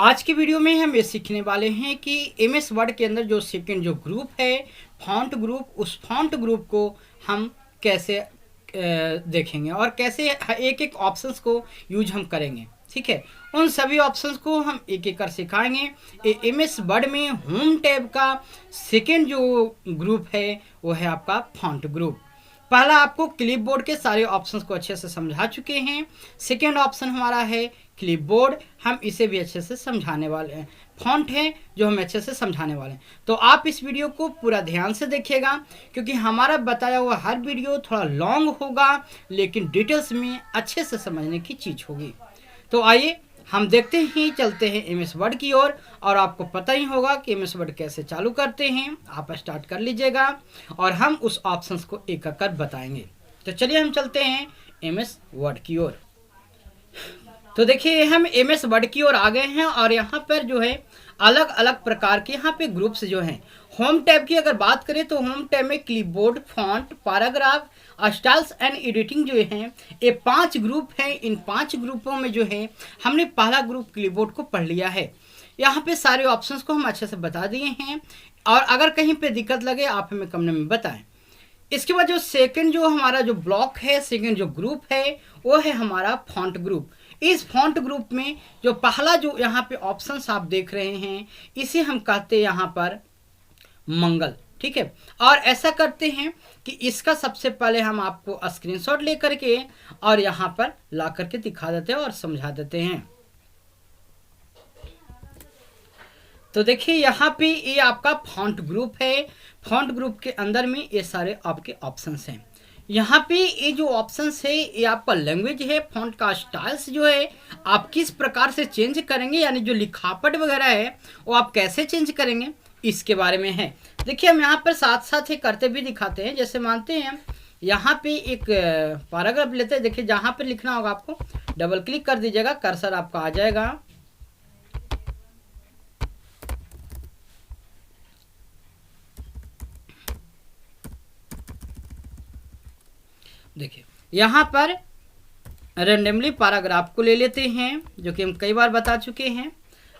आज की वीडियो में हम ये सीखने वाले हैं कि एमएस वर्ड के अंदर जो सेकंड जो ग्रुप है फॉन्ट ग्रुप, उस फॉन्ट ग्रुप को हम कैसे देखेंगे और कैसे एक एक ऑप्शंस को यूज हम करेंगे। ठीक है, उन सभी ऑप्शंस को हम एक एक कर सिखाएंगे। एमएस वर्ड में होम टैब का सेकंड जो ग्रुप है वो है आपका फॉन्ट ग्रुप। पहला आपको क्लिपबोर्ड के सारे ऑप्शंस को अच्छे से समझा चुके हैं। सेकेंड ऑप्शन हमारा है क्लिपबोर्ड, हम इसे भी अच्छे से समझाने वाले हैं। फॉन्ट है जो हम अच्छे से समझाने वाले हैं, तो आप इस वीडियो को पूरा ध्यान से देखिएगा क्योंकि हमारा बताया हुआ हर वीडियो थोड़ा लॉन्ग होगा लेकिन डिटेल्स में अच्छे से समझने की चीज़ होगी। तो आइए हम देखते ही चलते हैं एमएस वर्ड की ओर। और आपको पता ही होगा कि एमएस वर्ड कैसे चालू करते हैं। आप स्टार्ट कर लीजिएगा और हम उस ऑप्शंस को एक एक कर बताएंगे। तो चलिए हम चलते हैं एमएस वर्ड की ओर। तो देखिए हम एमएस वर्ड की ओर आ गए हैं और यहाँ पर जो है अलग अलग प्रकार के यहाँ पे ग्रुप्स जो हैं। होम टैब की अगर बात करें तो होम टैब में clipboard, font, paragraph, styles and editing जो हैं, ये 5 ग्रुप हैं। इन 5 ग्रुपों में जो है हमने पहला ग्रुप क्लिपबोर्ड को पढ़ लिया है। यहाँ पे सारे ऑप्शंस को हम अच्छे से बता दिए हैं और अगर कहीं पे दिक्कत लगे आप हमें कमेंट में बताएं। इसके बाद जो सेकंड जो हमारा जो ब्लॉक है, सेकंड जो ग्रुप है वो है हमारा फॉन्ट ग्रुप। इस फॉन्ट ग्रुप में जो पहला जो यहाँ पे ऑप्शंस आप देख रहे हैं इसे हम कहते हैं यहाँ पर मंगल। ठीक है, और ऐसा करते हैं कि इसका सबसे पहले हम आपको स्क्रीनशॉट लेकर के और यहाँ पर ला करके दिखा देते हैं और समझा देते हैं। तो देखिए यहाँ पे ये आपका फॉन्ट ग्रुप है। फॉन्ट ग्रुप के अंदर में ये सारे आपके ऑप्शंस हैं। यहाँ पे ये जो ऑप्शंस है ये आपका लैंग्वेज है। फॉन्ट का स्टाइल्स जो है आप किस प्रकार से चेंज करेंगे, यानी जो लिखावट वगैरह है वो आप कैसे चेंज करेंगे इसके बारे में है। देखिए हम यहाँ पर साथ साथ ही करते भी दिखाते हैं। जैसे मानते हैं यहाँ पे एक पैराग्राफ लेते हैं। देखिए जहाँ पर लिखना होगा आपको डबल क्लिक कर दीजिएगा, कर्सर आपका आ जाएगा। देखिए यहाँ पर रेंडमली पैराग्राफ को ले लेते हैं जो कि हम कई बार बता चुके हैं।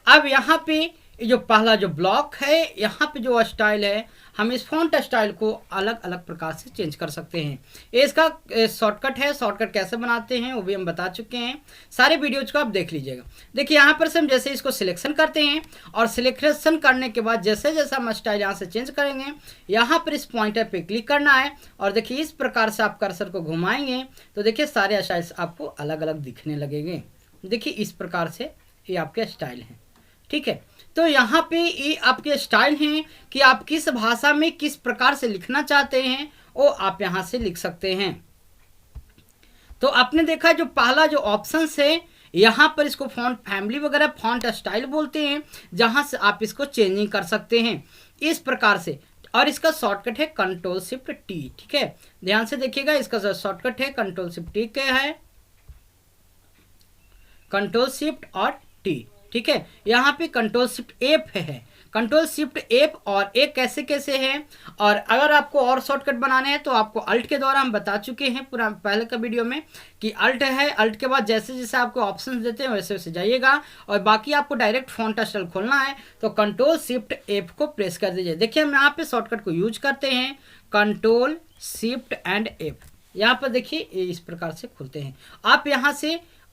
अब यहाँ पे जो पहला जो ब्लॉक है यहाँ पे जो स्टाइल है हम इस फॉन्ट स्टाइल को अलग अलग प्रकार से चेंज कर सकते हैं। ये इसका शॉर्टकट है। शॉर्टकट कैसे बनाते हैं वो भी हम बता चुके हैं। सारे वीडियोज को आप देख लीजिएगा। देखिए यहाँ पर से हम जैसे इसको सिलेक्शन करते हैं और सिलेक्शन करने के बाद जैसे जैसे हम स्टाइल यहाँ से चेंज करेंगे यहाँ पर इस पॉइंटर पे क्लिक करना है और देखिए इस प्रकार से आप कर्सर को घुमाएंगे तो देखिए सारे स्टाइल्स आपको अलग अलग दिखने लगेंगे। देखिए इस प्रकार से ये आपके स्टाइल हैं। ठीक है, तो यहाँ पे ये आपके स्टाइल हैं कि आप किस भाषा में किस प्रकार से लिखना चाहते हैं वो आप यहाँ से लिख सकते हैं। तो आपने देखा जो पहला जो ऑप्शन है यहाँ पर इसको फॉन्ट फैमिली वगैरह फॉन्ट स्टाइल बोलते हैं, जहाँ से आप इसको चेंजिंग कर सकते हैं इस प्रकार से। और इसका शॉर्टकट है कंट्रोल शिफ्ट टी। ठीक है, ध्यान से देखिएगा, इसका शॉर्टकट है कंट्रोल शिफ्ट टी। क्या है? कंट्रोल शिफ्ट और टी। ठीक है, यहाँ पे कंट्रोल शिफ्ट एफ है। कंट्रोल शिफ्ट एफ और एक कैसे कैसे है। और अगर आपको और शॉर्टकट बनाने हैं तो आपको अल्ट के द्वारा हम बता चुके हैं पूरा पहले का वीडियो में कि अल्ट है। अल्ट के बाद जैसे जैसे आपको ऑप्शंस देते हैं वैसे वैसे जाइएगा और बाकी आपको डायरेक्ट फॉन्ट स्टाइल खोलना है तो कंट्रोल शिफ्ट एफ को प्रेस कर दीजिए। देखिए हम यहाँ पे शॉर्टकट को यूज करते हैं कंट्रोल शिफ्ट एंड एफ। यहाँ पर देखिए इस प्रकार से खुलते हैं।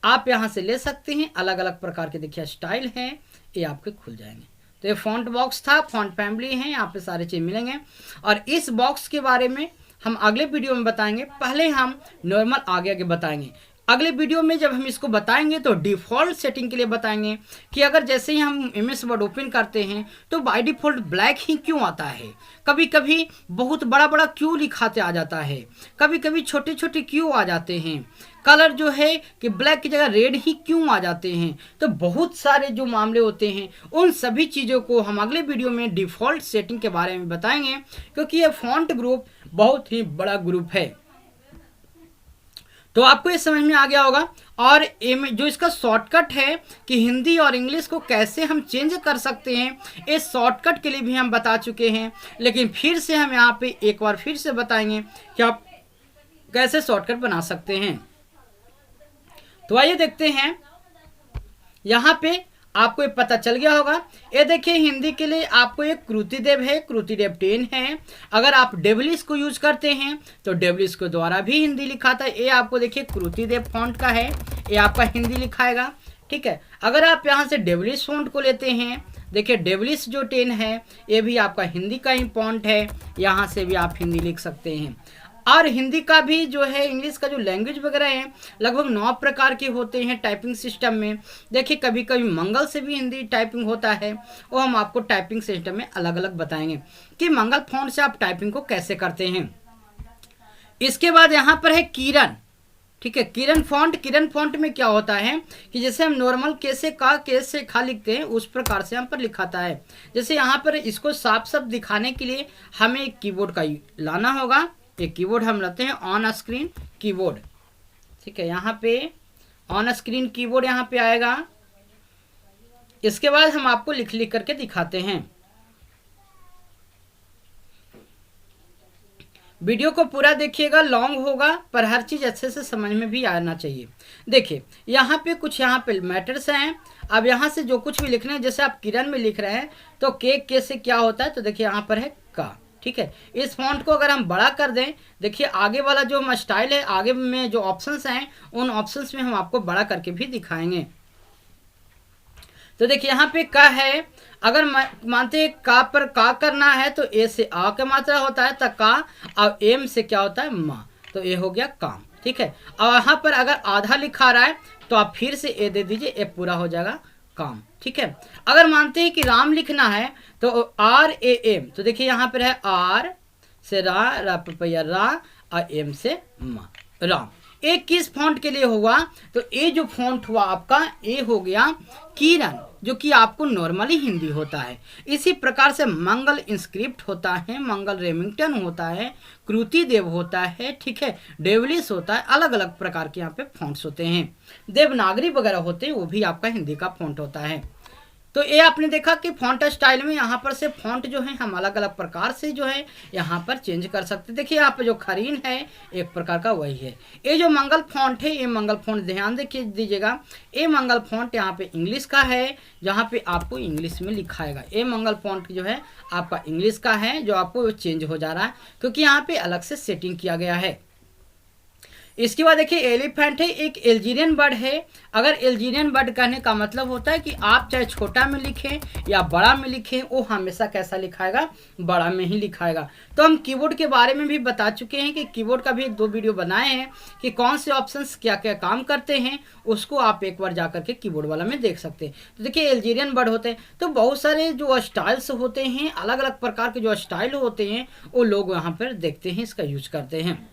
आप यहाँ से ले सकते हैं अलग अलग प्रकार के। देखिए स्टाइल हैं ये आपके खुल जाएंगे। तो ये फॉन्ट बॉक्स था, फॉन्ट फैमिली है, यहाँ पे सारे चीज़ मिलेंगे और इस बॉक्स के बारे में हम अगले वीडियो में बताएंगे। पहले हम नॉर्मल आगे आगे बताएंगे। अगले वीडियो में जब हम इसको बताएंगे तो डिफ़ॉल्ट सेटिंग के लिए बताएंगे कि अगर जैसे ही हम एमएस वर्ड ओपन करते हैं तो बाय डिफ़ॉल्ट ब्लैक ही क्यों आता है, कभी कभी बहुत बड़ा बड़ा क्यों लिखाते आ जाता है, कभी कभी छोटे छोटे क्यों आ जाते हैं, कलर जो है कि ब्लैक की जगह रेड ही क्यों आ जाते हैं। तो बहुत सारे जो मामले होते हैं उन सभी चीज़ों को हम अगले वीडियो में डिफ़ॉल्ट सेटिंग के बारे में बताएंगे क्योंकि ये फॉन्ट ग्रुप बहुत ही बड़ा ग्रुप है। तो आपको ये समझ में आ गया होगा। और जो इसका शॉर्टकट है कि हिंदी और इंग्लिश को कैसे हम चेंज कर सकते हैं इस शॉर्टकट के लिए भी हम बता चुके हैं, लेकिन फिर से हम यहाँ पे एक बार फिर से बताएंगे कि आप कैसे शॉर्टकट बना सकते हैं। तो आइए देखते हैं यहाँ पे आपको ये पता चल गया होगा। ये देखिए हिंदी के लिए आपको एक कृतिदेव है, कृतिदेव 10 है। अगर आप डेवलिस को यूज करते हैं तो डेवलिस के द्वारा भी हिंदी लिखाता है। ये आपको देखिए कृतिदेव फॉन्ट का है, ये आपका हिंदी लिखाएगा, ठीक है। अगर आप यहाँ से डेवलिस फॉन्ट को लेते हैं, देखिए डेवलिस जो 10 है ये भी आपका हिंदी का ही फॉन्ट है, यहाँ से भी आप हिंदी लिख सकते हैं। और हिंदी का भी जो है, इंग्लिश का जो लैंग्वेज वगैरह है लगभग 9 प्रकार के होते हैं टाइपिंग सिस्टम में। देखिए कभी कभी मंगल से भी हिंदी टाइपिंग होता है, वो हम आपको टाइपिंग सिस्टम में अलग अलग बताएंगे कि मंगल फॉन्ट से आप टाइपिंग को कैसे करते हैं। इसके बाद यहाँ पर है किरण, ठीक है। किरण फॉन्ट में क्या होता है कि जैसे हम नॉर्मल कैसे का केस से खा लिखते हैं उस प्रकार से हम पर लिखाता है। जैसे यहाँ पर इसको साफ साफ दिखाने के लिए हमें एक कीबोर्ड का लाना होगा। एक कीबोर्ड हम लाते हैं ऑन स्क्रीन कीबोर्ड, ठीक है। यहाँ पे ऑन स्क्रीन कीबोर्ड यहाँ पे आएगा। इसके बाद हम आपको लिख लिख करके दिखाते हैं। वीडियो को पूरा देखिएगा, लॉन्ग होगा पर हर चीज़ अच्छे से समझ में भी आना चाहिए। देखिए यहाँ पे कुछ यहाँ पे मैटर्स हैं। अब यहाँ से जो कुछ भी लिखना है, जैसे आप किरण में लिख रहे हैं तो के से क्या होता है, तो देखिए यहाँ पर है का, ठीक है। इस फॉन्ट को अगर हम बड़ा कर दें, देखिए आगे वाला जो हम स्टाइल है, आगे में जो ऑप्शंस हैं उन ऑप्शंस में हम आपको बड़ा करके भी दिखाएंगे। तो देखिए यहाँ पे का है, अगर मानते हैं का पर का करना है तो ए से आ का मात्रा होता है तो का, और एम से क्या होता है मा, तो ये हो गया काम, ठीक है। और यहाँ पर अगर आधा लिखा रहा है तो आप फिर से ए दे दीजिए, ए पूरा हो जाएगा काम, ठीक है। अगर मानते हैं कि राम लिखना है तो आर ए एम, तो देखिए यहाँ पर है आर से रा पपैया रा, और एम से मा, राम। ए किस फॉन्ट के लिए हुआ, तो ए जो फॉन्ट हुआ आपका ए हो गया किरण, जो कि आपको नॉर्मली हिंदी होता है। इसी प्रकार से मंगल इंस्क्रिप्ट होता है, मंगल रेमिंगटन होता है, कृतिदेव होता है, ठीक है, डेवलिस होता है। अलग अलग प्रकार के यहाँ पे फॉन्ट्स होते हैं। देवनागरी वगैरह होते हैं, वो भी आपका हिंदी का फॉन्ट होता है। तो ये आपने देखा कि फॉन्ट स्टाइल में यहाँ पर से फॉन्ट जो है हम अलग अलग प्रकार से जो है यहाँ पर चेंज कर सकते हैं। देखिए यहाँ पर जो खरीन है एक प्रकार का वही है। ये जो मंगल फॉन्ट है, ये मंगल फॉन्ट ध्यान दीजिएगा, ये मंगल फॉन्ट यहाँ पे इंग्लिश का है, जहाँ पे आपको इंग्लिश में लिखाएगा। ये मंगल फॉन्ट जो है आपका इंग्लिश का है, जो आपको चेंज हो जा रहा है क्योंकि यहाँ पे अलग से सेटिंग किया गया है। इसके बाद देखिए एलिफेंट है, एक एल्जीरियन बर्ड है। अगर एल्जीरियन बर्ड कहने का मतलब होता है कि आप चाहे छोटा में लिखें या बड़ा में लिखें, वो हमेशा कैसा लिखाएगा, बड़ा में ही लिखाएगा। तो हम कीबोर्ड के बारे में भी बता चुके हैं कि कीबोर्ड का भी 1-2 वीडियो बनाए हैं कि कौन से ऑप्शंस क्या क्या काम करते हैं, उसको आप एक बार जा करके कीबोर्ड वाला में देख सकते हैं। तो देखिए एल्जीरियन बर्ड होते हैं, तो बहुत सारे जो स्टाइल्स होते हैं, अलग अलग प्रकार के जो स्टाइल होते हैं वो लोग यहाँ पर देखते हैं, इसका यूज करते हैं।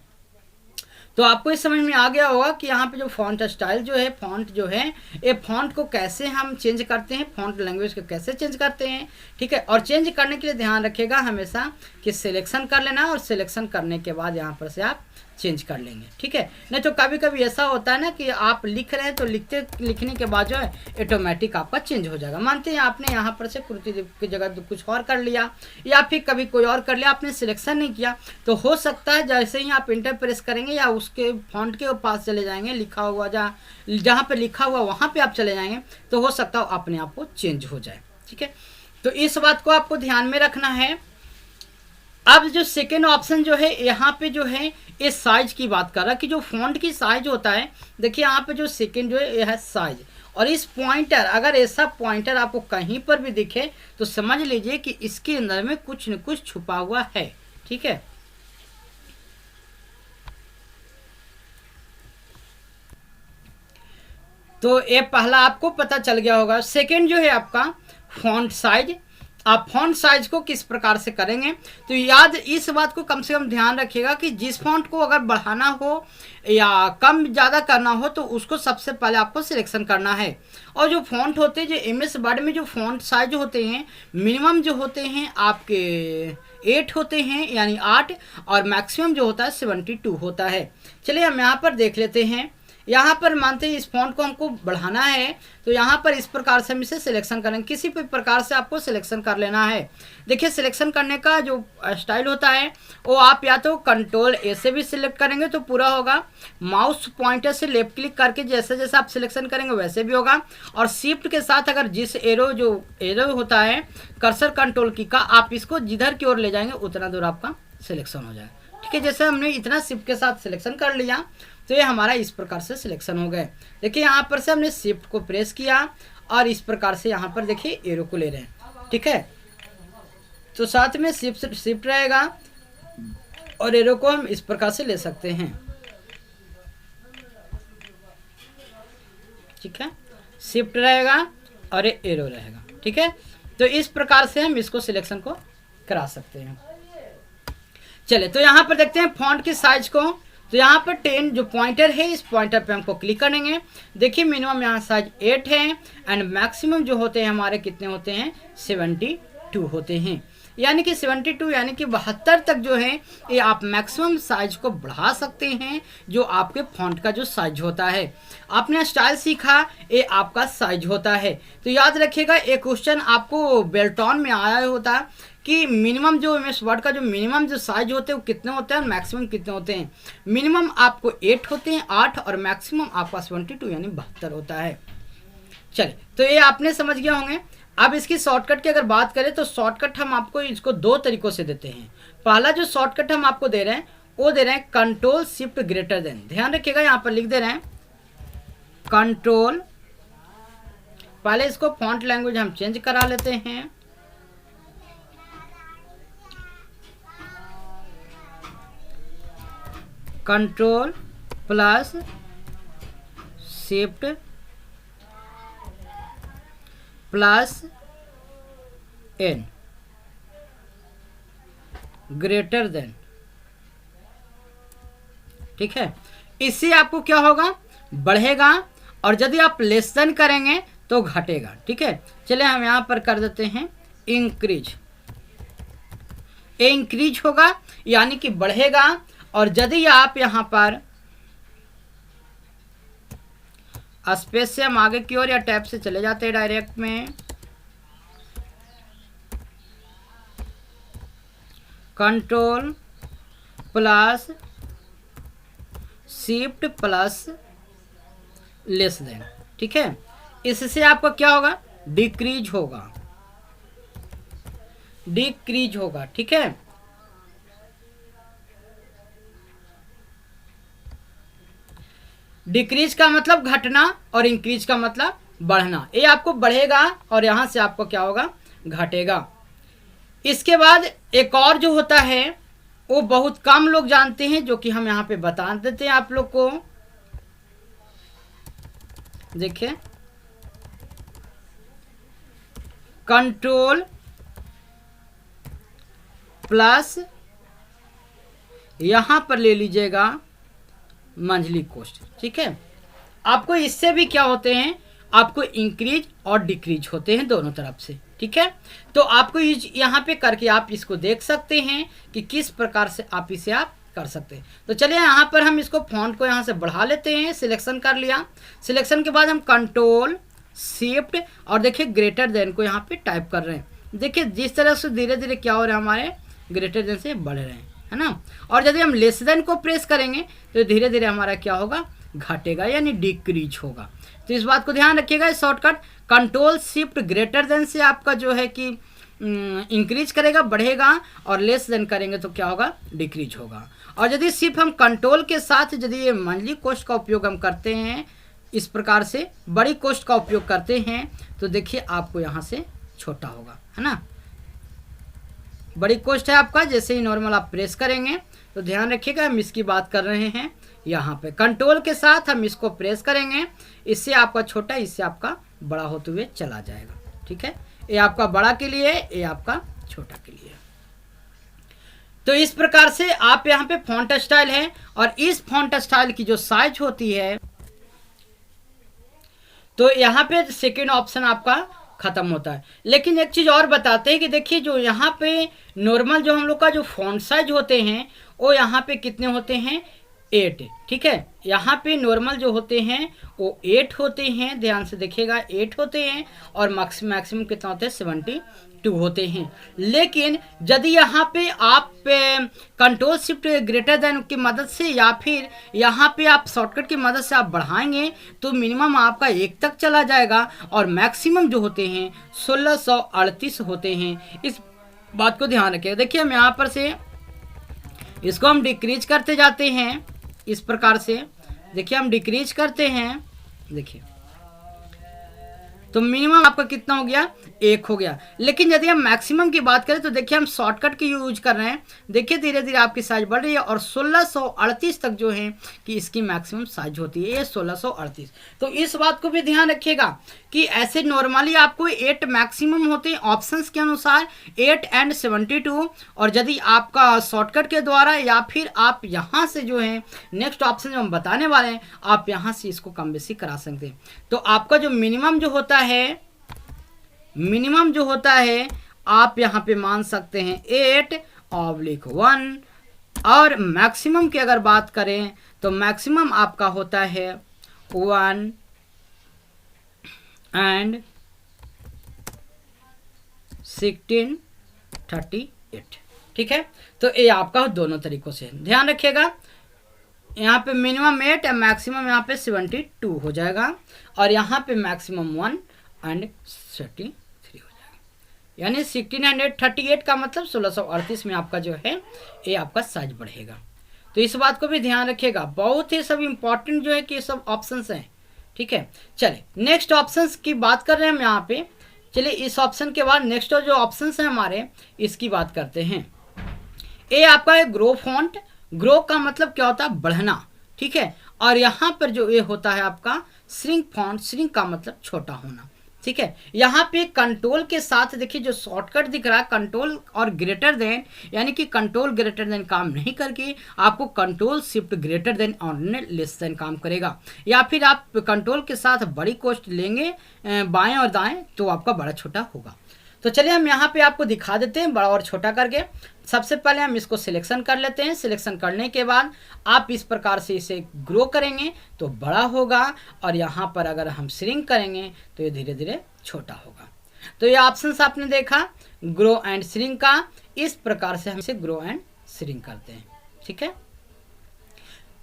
तो आपको इस समझ में आ गया होगा कि यहाँ पे जो फॉन्ट स्टाइल जो है, फॉन्ट जो है, ये फॉन्ट को कैसे हम चेंज करते हैं, फॉन्ट लैंग्वेज को कैसे चेंज करते हैं, ठीक है। और चेंज करने के लिए ध्यान रखिएगा हमेशा कि सिलेक्शन कर लेना, और सिलेक्शन करने के बाद यहाँ पर से आप चेंज कर लेंगे, ठीक है। नहीं तो कभी कभी ऐसा होता है ना कि आप लिख रहे हैं तो लिखने के बाद जो है ऑटोमेटिक आपका चेंज हो जाएगा। मानते हैं आपने यहाँ पर से कृतिदेव की जगह कुछ और कर लिया, या फिर कभी कोई और कर लिया, आपने सिलेक्शन नहीं किया, तो हो सकता है जैसे ही आप इंटर प्रेस करेंगे या उसके फॉन्ट के पास चले जाएंगे, लिखा हुआ जहाँ पे लिखा हुआ वहाँ पे आप चले जाएंगे, तो हो सकता है अपने आप को चेंज हो जाए, ठीक है। तो इस बात को आपको ध्यान में रखना है। अब जो सेकेंड ऑप्शन जो है यहाँ पे जो है ये साइज की बात कर रहा कि जो फॉन्ट की साइज होता है, देखिए यहाँ पे जो सेकेंड जो है यह है साइज। और इस पॉइंटर, अगर ऐसा पॉइंटर आपको कहीं पर भी दिखे तो समझ लीजिए कि इसके अंदर में कुछ न कुछ छुपा हुआ है, ठीक है। तो ये पहला आपको पता चल गया होगा। सेकेंड जो है आपका फॉन्ट साइज। आप फॉन्ट साइज को किस प्रकार से करेंगे, तो याद इस बात को कम से कम ध्यान रखिएगा कि जिस फॉन्ट को अगर बढ़ाना हो या कम ज़्यादा करना हो तो उसको सबसे पहले आपको सिलेक्शन करना है। और जो फॉन्ट होते हैं, जो एमएस वर्ड में जो फॉन्ट साइज होते हैं, मिनिमम जो होते हैं आपके 8 होते हैं, यानी 8, और मैक्सिमम जो होता है 72 होता है। चलिए हम यहाँ पर देख लेते हैं। यहाँ पर मानते हैं इस फॉन्ट को हमको बढ़ाना है, तो यहाँ पर इस प्रकार से हम इसे सिलेक्शन करेंगे। किसी भी प्रकार से आपको सिलेक्शन कर लेना है। देखिए सिलेक्शन करने का जो स्टाइल होता है वो आप या तो कंट्रोल ए से भी सिलेक्ट करेंगे तो पूरा होगा, माउस पॉइंटर से लेफ्ट क्लिक करके जैसे जैसे आप सिलेक्शन करेंगे वैसे भी होगा, और शिफ्ट के साथ अगर जिस एरो होता है कर्सर कंट्रोल की का, आप इसको जिधर की ओर ले जाएंगे उतना दूर आपका सिलेक्शन हो जाएगा। ठीक है, जैसे हमने इतना शिफ्ट के साथ सिलेक्शन कर लिया तो ये हमारा इस प्रकार से सिलेक्शन हो गए। देखिए यहाँ पर से हमने शिफ्ट को प्रेस किया और इस प्रकार से यहाँ पर देखिए एरो को ले रहे हैं। ठीक है, तो साथ में शिफ्ट रहेगा और एरो को हम इस प्रकार से ले सकते हैं। ठीक है, शिफ्ट रहेगा और एरो रहेगा। ठीक है, तो इस प्रकार से हम इसको सिलेक्शन को करा सकते हैं। चले तो यहाँ पर देखते हैं फॉन्ट की साइज को। तो यहाँ पर 10 जो पॉइंटर है इस पॉइंटर पे हमको क्लिक करेंगे। देखिए मिनिमम यहाँ साइज 8 है एंड मैक्सिमम जो होते हैं हमारे कितने होते हैं 72 होते हैं, यानी कि 72 यानी कि 72 तक जो है ये आप मैक्सिमम साइज को बढ़ा सकते हैं। जो आपके फॉन्ट का जो साइज होता है, आपने स्टाइल सीखा ये आपका साइज होता है। तो याद रखिएगा एक क्वेश्चन आपको बेल्टॉन में आया होता है कि मिनिमम जो एमएस वर्ड का जो मिनिमम जो साइज होते हैं वो कितने होते हैं और मैक्सिमम कितने होते हैं। मिनिमम आपको 8 होते हैं 8 और मैक्सिमम आपका 72 यानी 72 होता है। चलिए तो ये आपने समझ गया होंगे। अब इसकी शॉर्टकट की अगर बात करें तो शॉर्टकट हम आपको इसको 2 तरीकों से देते हैं। पहला जो शॉर्टकट हम आपको दे रहे हैं वो दे रहे हैं कंट्रोल शिफ्ट ग्रेटर देन। ध्यान रखिएगा यहाँ पर लिख दे रहे हैं कंट्रोल, पहले इसको फॉन्ट लैंग्वेज हम चेंज करा लेते हैं। Control plus shift plus N greater than. ठीक है, इससे आपको क्या होगा बढ़ेगा, और यदि आप लेस देन करेंगे तो घटेगा। ठीक है, चलिए हम यहां पर कर देते हैं इंक्रीज। इंक्रीज होगा यानी कि बढ़ेगा, और यदि आप यहां पर स्पेस से हम आगे की ओर या टैब से चले जाते हैं डायरेक्ट में, control plus shift plus less than. ठीक है, इससे आपका क्या होगा डिक्रीज होगा, डिक्रीज होगा। ठीक है, डिक्रीज का मतलब घटना और इंक्रीज का मतलब बढ़ना। ये आपको बढ़ेगा और यहां से आपको क्या होगा घटेगा। इसके बाद एक और जो होता है वो बहुत कम लोग जानते हैं, जो कि हम यहां पे बता देते हैं आप लोग को। देखिए कंट्रोल प्लस यहां पर ले लीजिएगा मंथली कॉस्ट। ठीक है, आपको इससे भी क्या होते हैं आपको इंक्रीज और डिक्रीज होते हैं दोनों तरफ से। ठीक है, तो आपको यहाँ पे करके आप इसको देख सकते हैं कि किस प्रकार से आप इसे आप कर सकते हैं। तो चलिए यहाँ पर हम इसको फॉन्ट को यहाँ से बढ़ा लेते हैं। सिलेक्शन कर लिया, सिलेक्शन के बाद हम कंट्रोल शिफ्ट और देखिए ग्रेटर देन को यहाँ पे टाइप कर रहे हैं। देखिए जिस तरह से धीरे धीरे क्या हो रहा है हमारे ग्रेटर देन से बढ़ रहे हैं, है ना। और यदि हम लेस देन को प्रेस करेंगे तो धीरे धीरे हमारा क्या होगा घटेगा यानी डिक्रीज होगा। तो इस बात को ध्यान रखिएगा। Shortcut control shift greater than से आपका जो है कि इंक्रीज करेगा बढ़ेगा, और लेस देन करेंगे तो क्या होगा डिक्रीज होगा। और यदि सिर्फ हम कंट्रोल के साथ यदि ये मंथली कॉस्ट का उपयोग हम करते हैं, इस प्रकार से बड़ी कॉस्ट का उपयोग करते हैं, तो देखिए आपको यहाँ से छोटा होगा, है ना। बड़ी कॉस्ट है आपका, जैसे ही नॉर्मल आप प्रेस करेंगे तो ध्यान रखिएगा हम इसकी बात कर रहे हैं। यहाँ पे कंट्रोल के साथ हम इसको प्रेस करेंगे, इससे आपका छोटा इससे आपका बड़ा होते हुए चला जाएगा। ठीक है, ये आपका बड़ा के लिए, ये आपका छोटा के लिए। तो इस प्रकार से आप यहाँ पे फॉन्ट स्टाइल है, और इस फॉन्ट स्टाइल की जो साइज होती है तो यहाँ पे सेकेंड ऑप्शन आपका खत्म होता है। लेकिन एक चीज और बताते हैं कि देखिए जो यहाँ पे नॉर्मल जो हम लोग का जो फॉन्ट साइज होते हैं वो यहाँ पे कितने होते हैं 8, ठीक है। यहाँ पे नॉर्मल जो होते हैं वो 8 होते हैं, ध्यान से देखिएगा 8 होते हैं, और मैक्सिमम कितना होते हैं 72 होते हैं। लेकिन यदि यहाँ पे आप कंट्रोल शिफ्ट ग्रेटर देन की मदद से या फिर यहाँ पे आप शॉर्टकट की मदद से आप बढ़ाएंगे तो मिनिमम आपका 1 तक चला जाएगा, और मैक्सिमम जो होते हैं 1638 होते हैं। इस बात को ध्यान रखिएगा। देखिए हम यहाँ पर से इसको हम डिक्रीज करते जाते हैं इस प्रकार से। देखिए हम डिक्रीज करते हैं, देखिए तो मिनिमम आपका कितना हो गया 1 हो गया। लेकिन यदि हम मैक्सिमम की बात करें तो देखिए हम शॉर्टकट की यूज कर रहे हैं, देखिए धीरे धीरे आपकी साइज बढ़ रही है, और 1638 तक जो है कि इसकी मैक्सिमम साइज होती है, ये 1638। तो इस बात को भी ध्यान रखिएगा कि ऐसे नॉर्मली आपको 8 मैक्सिमम होते हैं ऑप्शंस के अनुसार, 8 एंड 72। और यदि आपका शॉर्टकट के द्वारा या फिर आप यहाँ से जो है नेक्स्ट ऑप्शन जो हम बताने वाले हैं, आप यहाँ से इसको कम बेसी करा सकते हैं। तो आपका जो मिनिमम जो होता है, मिनिमम जो होता है आप यहाँ पे मान सकते हैं 8/1, और मैक्सिमम की अगर बात करें तो मैक्सिमम आपका होता है 1 एंड 1638, ठीक है। तो ये आपका दोनों तरीकों से ध्यान रखिएगा। यहाँ पे मिनिमम 8 और मैक्सिमम यहाँ पे 72 हो जाएगा, और यहाँ पे मैक्सिमम 1 एंड 33 हो जाएगा। यानी 1638 का मतलब 1638 में आपका जो है ये आपका साइज बढ़ेगा। तो इस बात को भी ध्यान रखिएगा, बहुत ही सब इम्पॉर्टेंट जो है कि ये सब ऑप्शंस हैं, ठीक है। चलिए नेक्स्ट ऑप्शंस की बात कर रहे हैं हम यहाँ पे। चलिए इस ऑप्शन के बाद नेक्स्ट जो ऑप्शंस हैं हमारे, इसकी बात करते हैं। ये आपका है ग्रो फॉन्ट। ग्रो का मतलब क्या होता है बढ़ना, ठीक है। और यहाँ पर जो ये होता है आपका श्रिंक फॉन्ट, श्रिंक का मतलब छोटा होना, ठीक है। यहाँ पे कंट्रोल के साथ देखिए जो शॉर्टकट दिख रहा है कंट्रोल और ग्रेटर देन, यानी कि कंट्रोल ग्रेटर देन काम नहीं करके आपको कंट्रोल शिफ्ट ग्रेटर देन और लेस देन काम करेगा। या फिर आप कंट्रोल के साथ बड़ी कोष्ट लेंगे बाएं और दाएं तो आपका बड़ा छोटा होगा। तो चलिए हम यहाँ पे आपको दिखा देते हैं बड़ा और छोटा करके। सबसे पहले हम इसको सिलेक्शन कर लेते हैं। सिलेक्शन करने के बाद आप इस प्रकार से इसे ग्रो करेंगे तो बड़ा होगा, और यहाँ पर अगर हम श्रिंक करेंगे तो ये धीरे धीरे छोटा होगा। तो ये ऑप्शंस आपने देखा ग्रो एंड श्रिंक का, इस प्रकार से हम इसे ग्रो एंड श्रिंक करते हैं, ठीक है।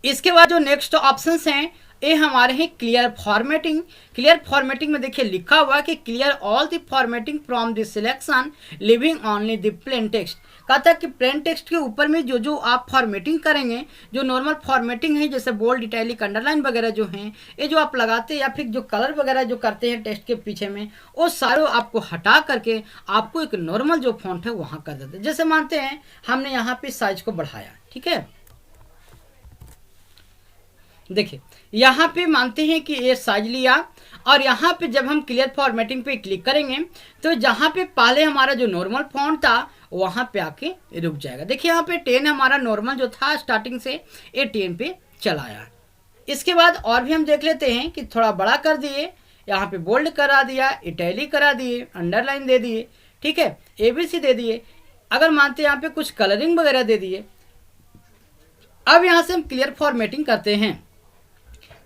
इसके बाद जो नेक्स्ट ऑप्शंस हैं ये हमारे हैं क्लियर फॉर्मेटिंग। क्लियर फॉर्मेटिंग में देखिए लिखा हुआ है कि clear all the formatting from the selection living only the plain text. कहता है कि प्लेन टेक्स्ट के ऊपर में जो जो आप फॉर्मेटिंग करेंगे, जो नॉर्मल फॉर्मेटिंग है जैसे बोल्ड इटैलिक अंडरलाइन वगैरह जो हैं, ये जो आप लगाते हैं या फिर जो कलर वगैरह जो करते हैं टेक्स्ट के पीछे में, वो सारे आपको हटा करके आपको एक नॉर्मल जो फॉन्ट है वहाँ कर देते हैं। जैसे मानते हैं हमने यहाँ पे साइज को बढ़ाया, ठीक है। देखिए यहाँ पे मानते हैं कि ये साइज लिया, और यहाँ पे जब हम क्लियर फॉर्मेटिंग पे क्लिक करेंगे तो जहाँ पे पहले हमारा जो नॉर्मल फॉन्ट था वहाँ पे आके रुक जाएगा। देखिए यहाँ पे 10 हमारा नॉर्मल जो था स्टार्टिंग से ये 10 पे चला आया। इसके बाद और भी हम देख लेते हैं कि थोड़ा बड़ा कर दिए, यहाँ पे बोल्ड करा दिया, इटैलिक करा दिए, अंडरलाइन दे दिए, ठीक है, ABC दे दिए। अगर मानते हैं यहाँ पे कुछ कलरिंग वगैरह दे दिए। अब यहाँ से हम क्लियर फॉर्मेटिंग करते हैं।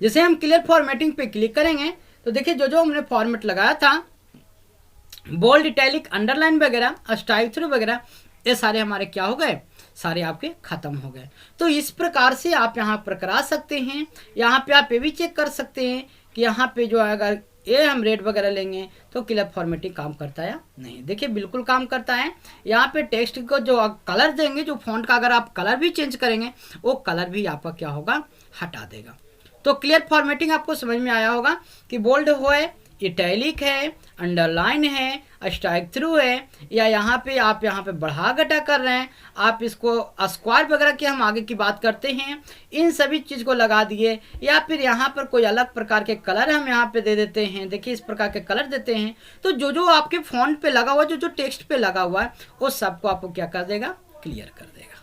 जैसे हम क्लियर फॉर्मेटिंग पे क्लिक करेंगे तो देखिए जो जो हमने फॉर्मेट लगाया था बोल्ड इटैलिक अंडरलाइन वगैरह स्टाइल थ्रू वगैरह, ये सारे हमारे क्या हो गए, सारे आपके खत्म हो गए। तो इस प्रकार से आप यहाँ पर करा सकते हैं। यहाँ पे आप ये भी चेक कर सकते हैं कि यहाँ पे जो अगर ये हम रेड वगैरह लेंगे तो क्लियर फॉर्मेटिंग काम करता है या नहीं। देखिए बिल्कुल काम करता है। यहाँ पे टेक्स्ट को जो कलर देंगे, जो फॉन्ट का अगर आप कलर भी चेंज करेंगे वो कलर भी आपका क्या होगा, हटा देगा। तो क्लियर फॉर्मेटिंग आपको समझ में आया होगा कि बोल्ड हो है, इटैलिक है, अंडरलाइन है, स्ट्राइक थ्रू है, या यहाँ पे आप यहाँ पे बढ़ा घटा कर रहे हैं, आप इसको स्क्वायर वगैरह की हम आगे की बात करते हैं, इन सभी चीज़ को लगा दिए। या फिर यहाँ पर कोई अलग प्रकार के कलर हम यहाँ पे दे देते हैं। देखिए इस प्रकार के कलर देते हैं तो जो जो आपके फॉन्ट पे लगा हुआ, जो जो टेक्स्ट पे लगा हुआ है वो सबको आपको क्या कर देगा, क्लियर कर देगा,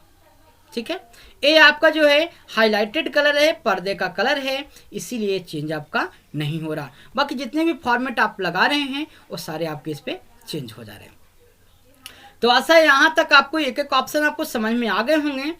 ठीक है। ये आपका जो है हाईलाइटेड कलर है, पर्दे का कलर है, इसीलिए चेंज आपका नहीं हो रहा। बाकी जितने भी फॉर्मेट आप लगा रहे हैं वो सारे आपके इस पे चेंज हो जा रहे हैं। तो ऐसा यहाँ तक आपको एक एक ऑप्शन आपको समझ में आ गए होंगे।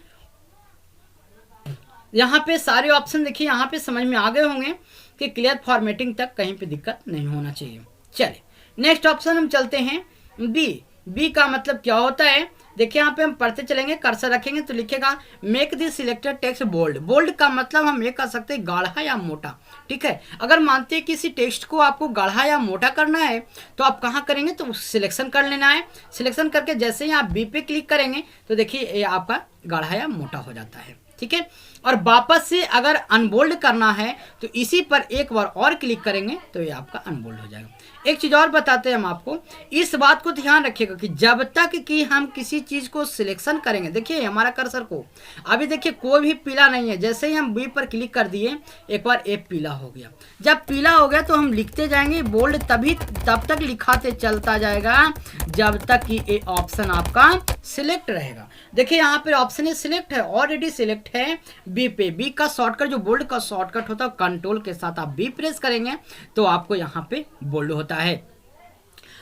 यहाँ पे सारे ऑप्शन देखिए, यहाँ पे समझ में आ गए होंगे कि क्लियर फॉर्मेटिंग तक कहीं पे दिक्कत नहीं होना चाहिए। चलिए नेक्स्ट ऑप्शन हम चलते हैं बी। बी का मतलब क्या होता है, देखिए यहाँ पे हम पढ़ते चलेंगे, कर्सर रखेंगे तो लिखेगा make the selected text bold. Bold का मतलब हम ये कह सकते हैं गाढ़ा या मोटा, ठीक है। अगर मानते हैं किसी टेक्स्ट को आपको गाढ़ा या मोटा करना है तो आप कहाँ करेंगे, तो सिलेक्शन कर लेना है। सिलेक्शन करके जैसे ही आप बी पे क्लिक करेंगे तो देखिए ये आपका गाढ़ा या मोटा हो जाता है, ठीक है। और वापस से अगर अनबोल्ड करना है तो इसी पर एक बार और क्लिक करेंगे तो ये आपका अनबोल्ड हो जाएगा। एक चीज़ और बताते हैं हम आपको, इस बात को ध्यान रखिएगा कि जब तक कि हम किसी चीज़ को सिलेक्शन करेंगे, देखिए हमारा कर्सर को अभी देखिए कोई भी पीला नहीं है, जैसे ही हम बी पर क्लिक कर दिए एक बार ए पीला हो गया। जब पीला हो गया तो हम लिखते जाएंगे बोल्ड, तब तक लिखाते चलता जाएगा जब तक कि ये ऑप्शन आपका सिलेक्ट रहेगा। देखिए यहाँ पे ऑप्शन सिलेक्ट है, ऑलरेडी सिलेक्ट है बी पे। बी का शॉर्टकट, जो बोल्ड का शॉर्टकट होता है, कंट्रोल के साथ आप बी प्रेस करेंगे तो आपको यहाँ पे बोल्ड होता है।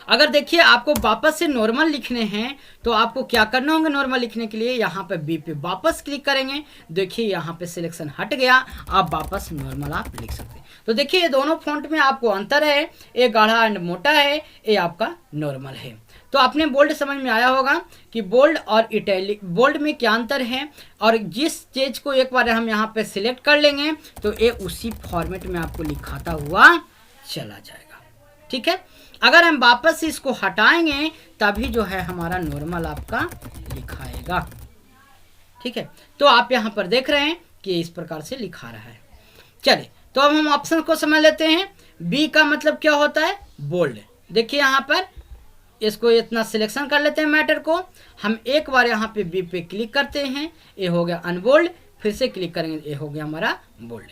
अगर देखिए आपको वापस से नॉर्मल लिखने हैं तो आपको क्या करना होगा, नॉर्मल लिखने के लिए यहाँ पे बी पे वापस क्लिक करेंगे, देखिए यहाँ पे सिलेक्शन हट गया, आप वापस नॉर्मल आप लिख सकते हैं। तो देखिए ये दोनों फॉन्ट में आपको अंतर है, ये गाढ़ा एंड मोटा है, ये आपका नॉर्मल है। तो आपने बोल्ड समझ में आया होगा कि बोल्ड और इटैलिक, बोल्ड में क्या अंतर है, और जिस चीज को एक बार हम यहाँ पे सिलेक्ट कर लेंगे तो ये उसी फॉर्मेट में आपको लिखाता हुआ चला जाएगा, ठीक है। अगर हम वापस से इसको हटाएंगे तभी जो है हमारा नॉर्मल आपका लिखाएगा, ठीक है। तो आप यहाँ पर देख रहे हैं कि इस प्रकार से लिखा रहा है। चलिए तो अब हम ऑप्शन को समझ लेते हैं। बी का मतलब क्या होता है, बोल्ड। देखिए यहाँ पर इसको इतना सिलेक्शन कर लेते हैं मैटर को, हम एक बार यहाँ पे बी पे क्लिक करते हैं, ये हो गया अनबोल्ड, फिर से क्लिक करेंगे ये हो गया हमारा बोल्ड।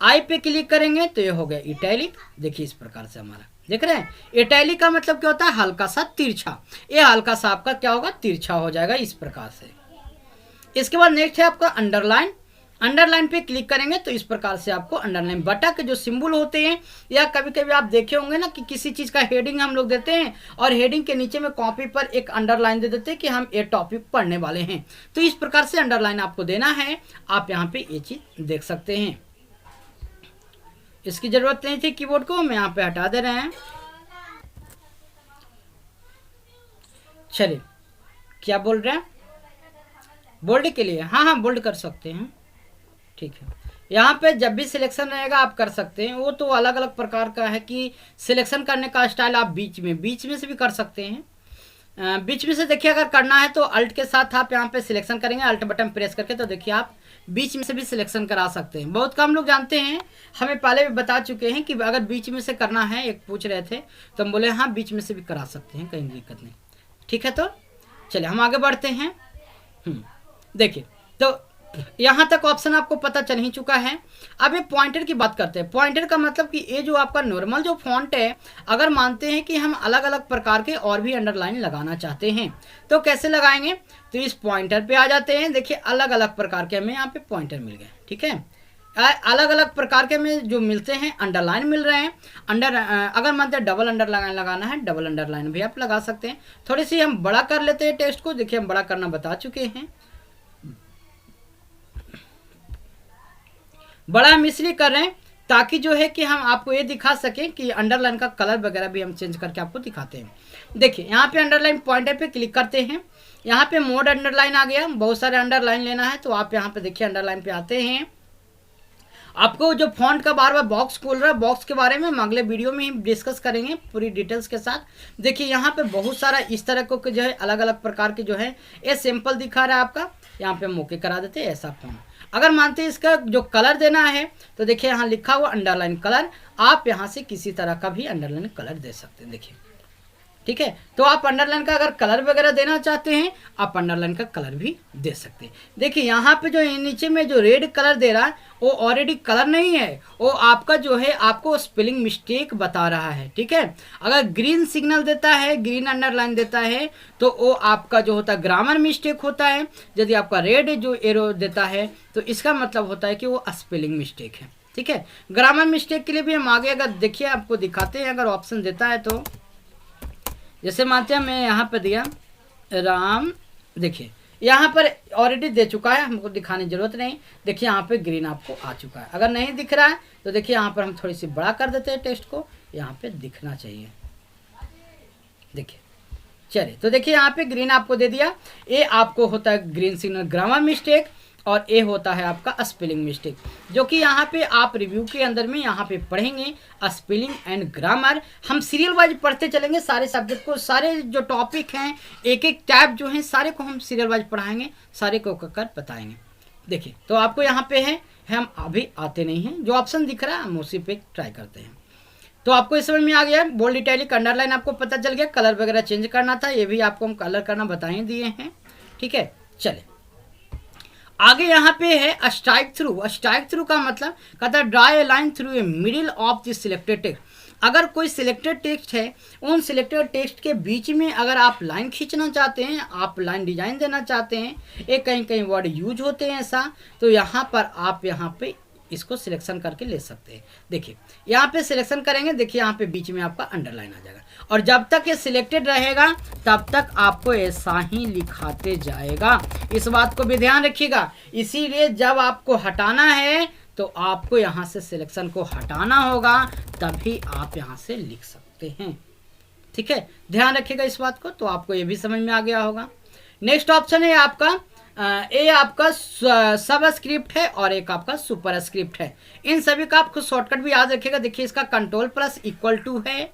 आई पे क्लिक करेंगे तो ये हो गया इटैलिक। देखिए इस प्रकार से हमारा देख रहे हैं, इटैलिक का मतलब क्या होता है, हल्का सा तिरछा। ये हल्का सा आपका क्या होगा, तिरछा हो जाएगा इस प्रकार से। इसके बाद नेक्स्ट है आपका अंडरलाइन। अंडरलाइन पे क्लिक करेंगे तो इस प्रकार से आपको अंडरलाइन, बटा के जो सिंबल होते हैं, या कभी कभी आप देखे होंगे ना कि किसी चीज का हेडिंग हम लोग देते हैं और हेडिंग के नीचे में कॉपी पर एक अंडरलाइन दे देते हैं कि हम ये टॉपिक पढ़ने वाले हैं, तो इस प्रकार से अंडरलाइन आपको देना है। आप यहाँ पे ये चीज देख सकते हैं, इसकी जरूरत नहीं थी कीबोर्ड को, हम यहाँ पे हटा दे रहे हैं। चलिए क्या बोल रहे हैं, बोल्ड के लिए, हाँ हाँ बोल्ड कर सकते हैं, ठीक है। यहाँ पे जब भी सिलेक्शन रहेगा आप कर सकते हैं, वो तो अलग अलग प्रकार का है कि सिलेक्शन करने का स्टाइल आप बीच में से भी कर सकते हैं। बीच में से देखिए अगर करना है तो अल्ट के साथ आप यहाँ पे सिलेक्शन करेंगे, अल्ट बटन प्रेस करके, तो देखिए आप बीच में से भी सिलेक्शन करा सकते हैं। बहुत कम लोग जानते हैं, हमें पहले भी बता चुके हैं कि अगर बीच में से करना है, एक पूछ रहे थे तो हम बोले हाँ बीच में से भी करा सकते हैं, कहीं दिक्कत नहीं, ठीक है। तो चलिए हम आगे बढ़ते हैं। देखिए तो यहाँ तक ऑप्शन आपको पता चल ही चुका है। अब ये पॉइंटर की बात करते हैं। पॉइंटर का मतलब कि ये जो आपका नॉर्मल जो फॉन्ट है, अगर मानते हैं कि हम अलग अलग प्रकार के और भी अंडरलाइन लगाना चाहते हैं तो कैसे लगाएंगे, तो इस पॉइंटर पे आ जाते हैं। देखिए अलग अलग प्रकार के हमें यहाँ पे पॉइंटर मिल गए, ठीक है। अलग अलग प्रकार के में जो मिलते हैं अंडरलाइन मिल रहे हैं। अगर मानते हैं डबल अंडरलाइन लगाना है, डबल अंडरलाइन भी आप लगा सकते हैं। थोड़ी सी हम बड़ा कर लेते हैं टेक्स्ट को, देखिए हम बड़ा करना बता चुके हैं। बड़ा हम इसलिए कर रहे हैं ताकि जो है कि हम आपको ये दिखा सकें कि अंडरलाइन का कलर वगैरह भी हम चेंज करके आपको दिखाते हैं। देखिए यहाँ पे अंडरलाइन पॉइंटर पे क्लिक करते हैं, यहाँ पे मोड अंडरलाइन आ गया। बहुत सारे अंडरलाइन लेना है तो आप यहाँ पे देखिए अंडरलाइन पे आते हैं। आपको जो फॉन्ट का बार बार बॉक्स खोल रहा है, बॉक्स के बारे में हम अगले वीडियो में ही डिस्कस करेंगे पूरी डिटेल्स के साथ। देखिए यहाँ पे बहुत सारा इस तरह को जो है अलग अलग प्रकार के जो है ये सिंपल दिखा रहा है आपका, यहाँ पे हम ओके करा देते हैं ऐसा फॉन्ट। अगर मानते हैं इसका जो कलर देना है तो देखिए यहाँ लिखा हुआ अंडरलाइन कलर, आप यहाँ से किसी तरह का भी अंडरलाइन कलर दे सकते हैं, देखिए ठीक है। तो आप अंडरलाइन का अगर कलर वगैरह देना चाहते हैं आप अंडरलाइन का कलर भी दे सकते हैं। देखिए यहाँ पे जो नीचे में जो रेड कलर दे रहा है वो ऑलरेडी कलर नहीं है, वो आपका जो है आपको स्पेलिंग मिस्टेक बता रहा है, ठीक है। अगर ग्रीन सिग्नल देता है, ग्रीन अंडरलाइन देता है तो वो आपका जो होता है ग्रामर मिस्टेक होता है। यदि आपका रेड जो एरो देता है तो इसका मतलब होता है कि वो स्पेलिंग मिस्टेक है, ठीक है। ग्रामर मिस्टेक के लिए भी हम आगे अगर देखिए आपको दिखाते हैं, अगर ऑप्शन देता है तो जैसे मानते हैं मैं यहाँ पे दिया राम, देखिए यहाँ पर ऑलरेडी दे चुका है, हमको दिखाने की जरूरत नहीं। देखिए यहाँ पे ग्रीन आपको आ चुका है। अगर नहीं दिख रहा है तो देखिए यहाँ पर हम थोड़ी सी बड़ा कर देते हैं टेक्स्ट को, यहाँ पे दिखना चाहिए। देखिए चलिए, तो देखिए यहाँ पे ग्रीन आपको दे दिया। ए आपको होता है ग्रीन सिग्नल ग्रामर मिस्टेक, और ए होता है आपका स्पेलिंग मिस्टेक, जो कि यहाँ पे आप रिव्यू के अंदर में यहाँ पे पढ़ेंगे स्पेलिंग एंड ग्रामर। हम सीरियल वाइज पढ़ते चलेंगे सारे सब्जेक्ट को, सारे जो टॉपिक हैं एक एक टैब जो हैं सारे को हम सीरियल वाइज पढ़ाएंगे, सारे को कर बताएंगे। देखिए तो आपको यहाँ पे है, हम अभी आते नहीं हैं, जो ऑप्शन दिख रहा है हम उसी पे ट्राई करते हैं। तो आपको इस समझ में आ गया है, बोल्ड इटैलिक अंडरलाइन आपको पता चल गया, कलर वगैरह चेंज करना था, ये भी आपको हम कलर करना बता ही दिए हैं। ठीक है, चले आगे। यहाँ पे है स्ट्राइक थ्रू। स्ट्राइक थ्रू का मतलब कहता है dry A line through a middle of the selected text. अगर कोई सिलेक्टेड टेक्स्ट है, उन सिलेक्टेड टेक्स्ट के बीच में अगर आप लाइन खींचना चाहते हैं, आप लाइन डिजाइन देना चाहते हैं, एक कहीं कहीं वर्ड यूज होते हैं ऐसा, तो यहाँ पर आप यहाँ पे इसको सिलेक्शन करके ले सकते हैं। देखिए यहाँ पे सिलेक्शन करेंगे, देखिए यहाँ पे बीच में आपका अंडरलाइन आ जाएगा, और जब तक ये सिलेक्टेड रहेगा तब तक आपको ऐसा ही लिखाते जाएगा। इस बात को भी ध्यान रखिएगा। इसीलिए जब आपको हटाना है तो आपको यहाँ से सिलेक्शन को हटाना होगा, तभी आप यहाँ से लिख सकते हैं। ठीक है, ध्यान रखिएगा इस बात को। तो आपको ये भी समझ में आ गया होगा। नेक्स्ट ऑप्शन है आपका ए आपका सब स्क्रिप्ट है और एक आपका सुपर स्क्रिप्ट है। इन सभी का आपको शॉर्टकट भी याद रखिएगा। देखिए इसका कंट्रोल प्लस इक्वल टू है।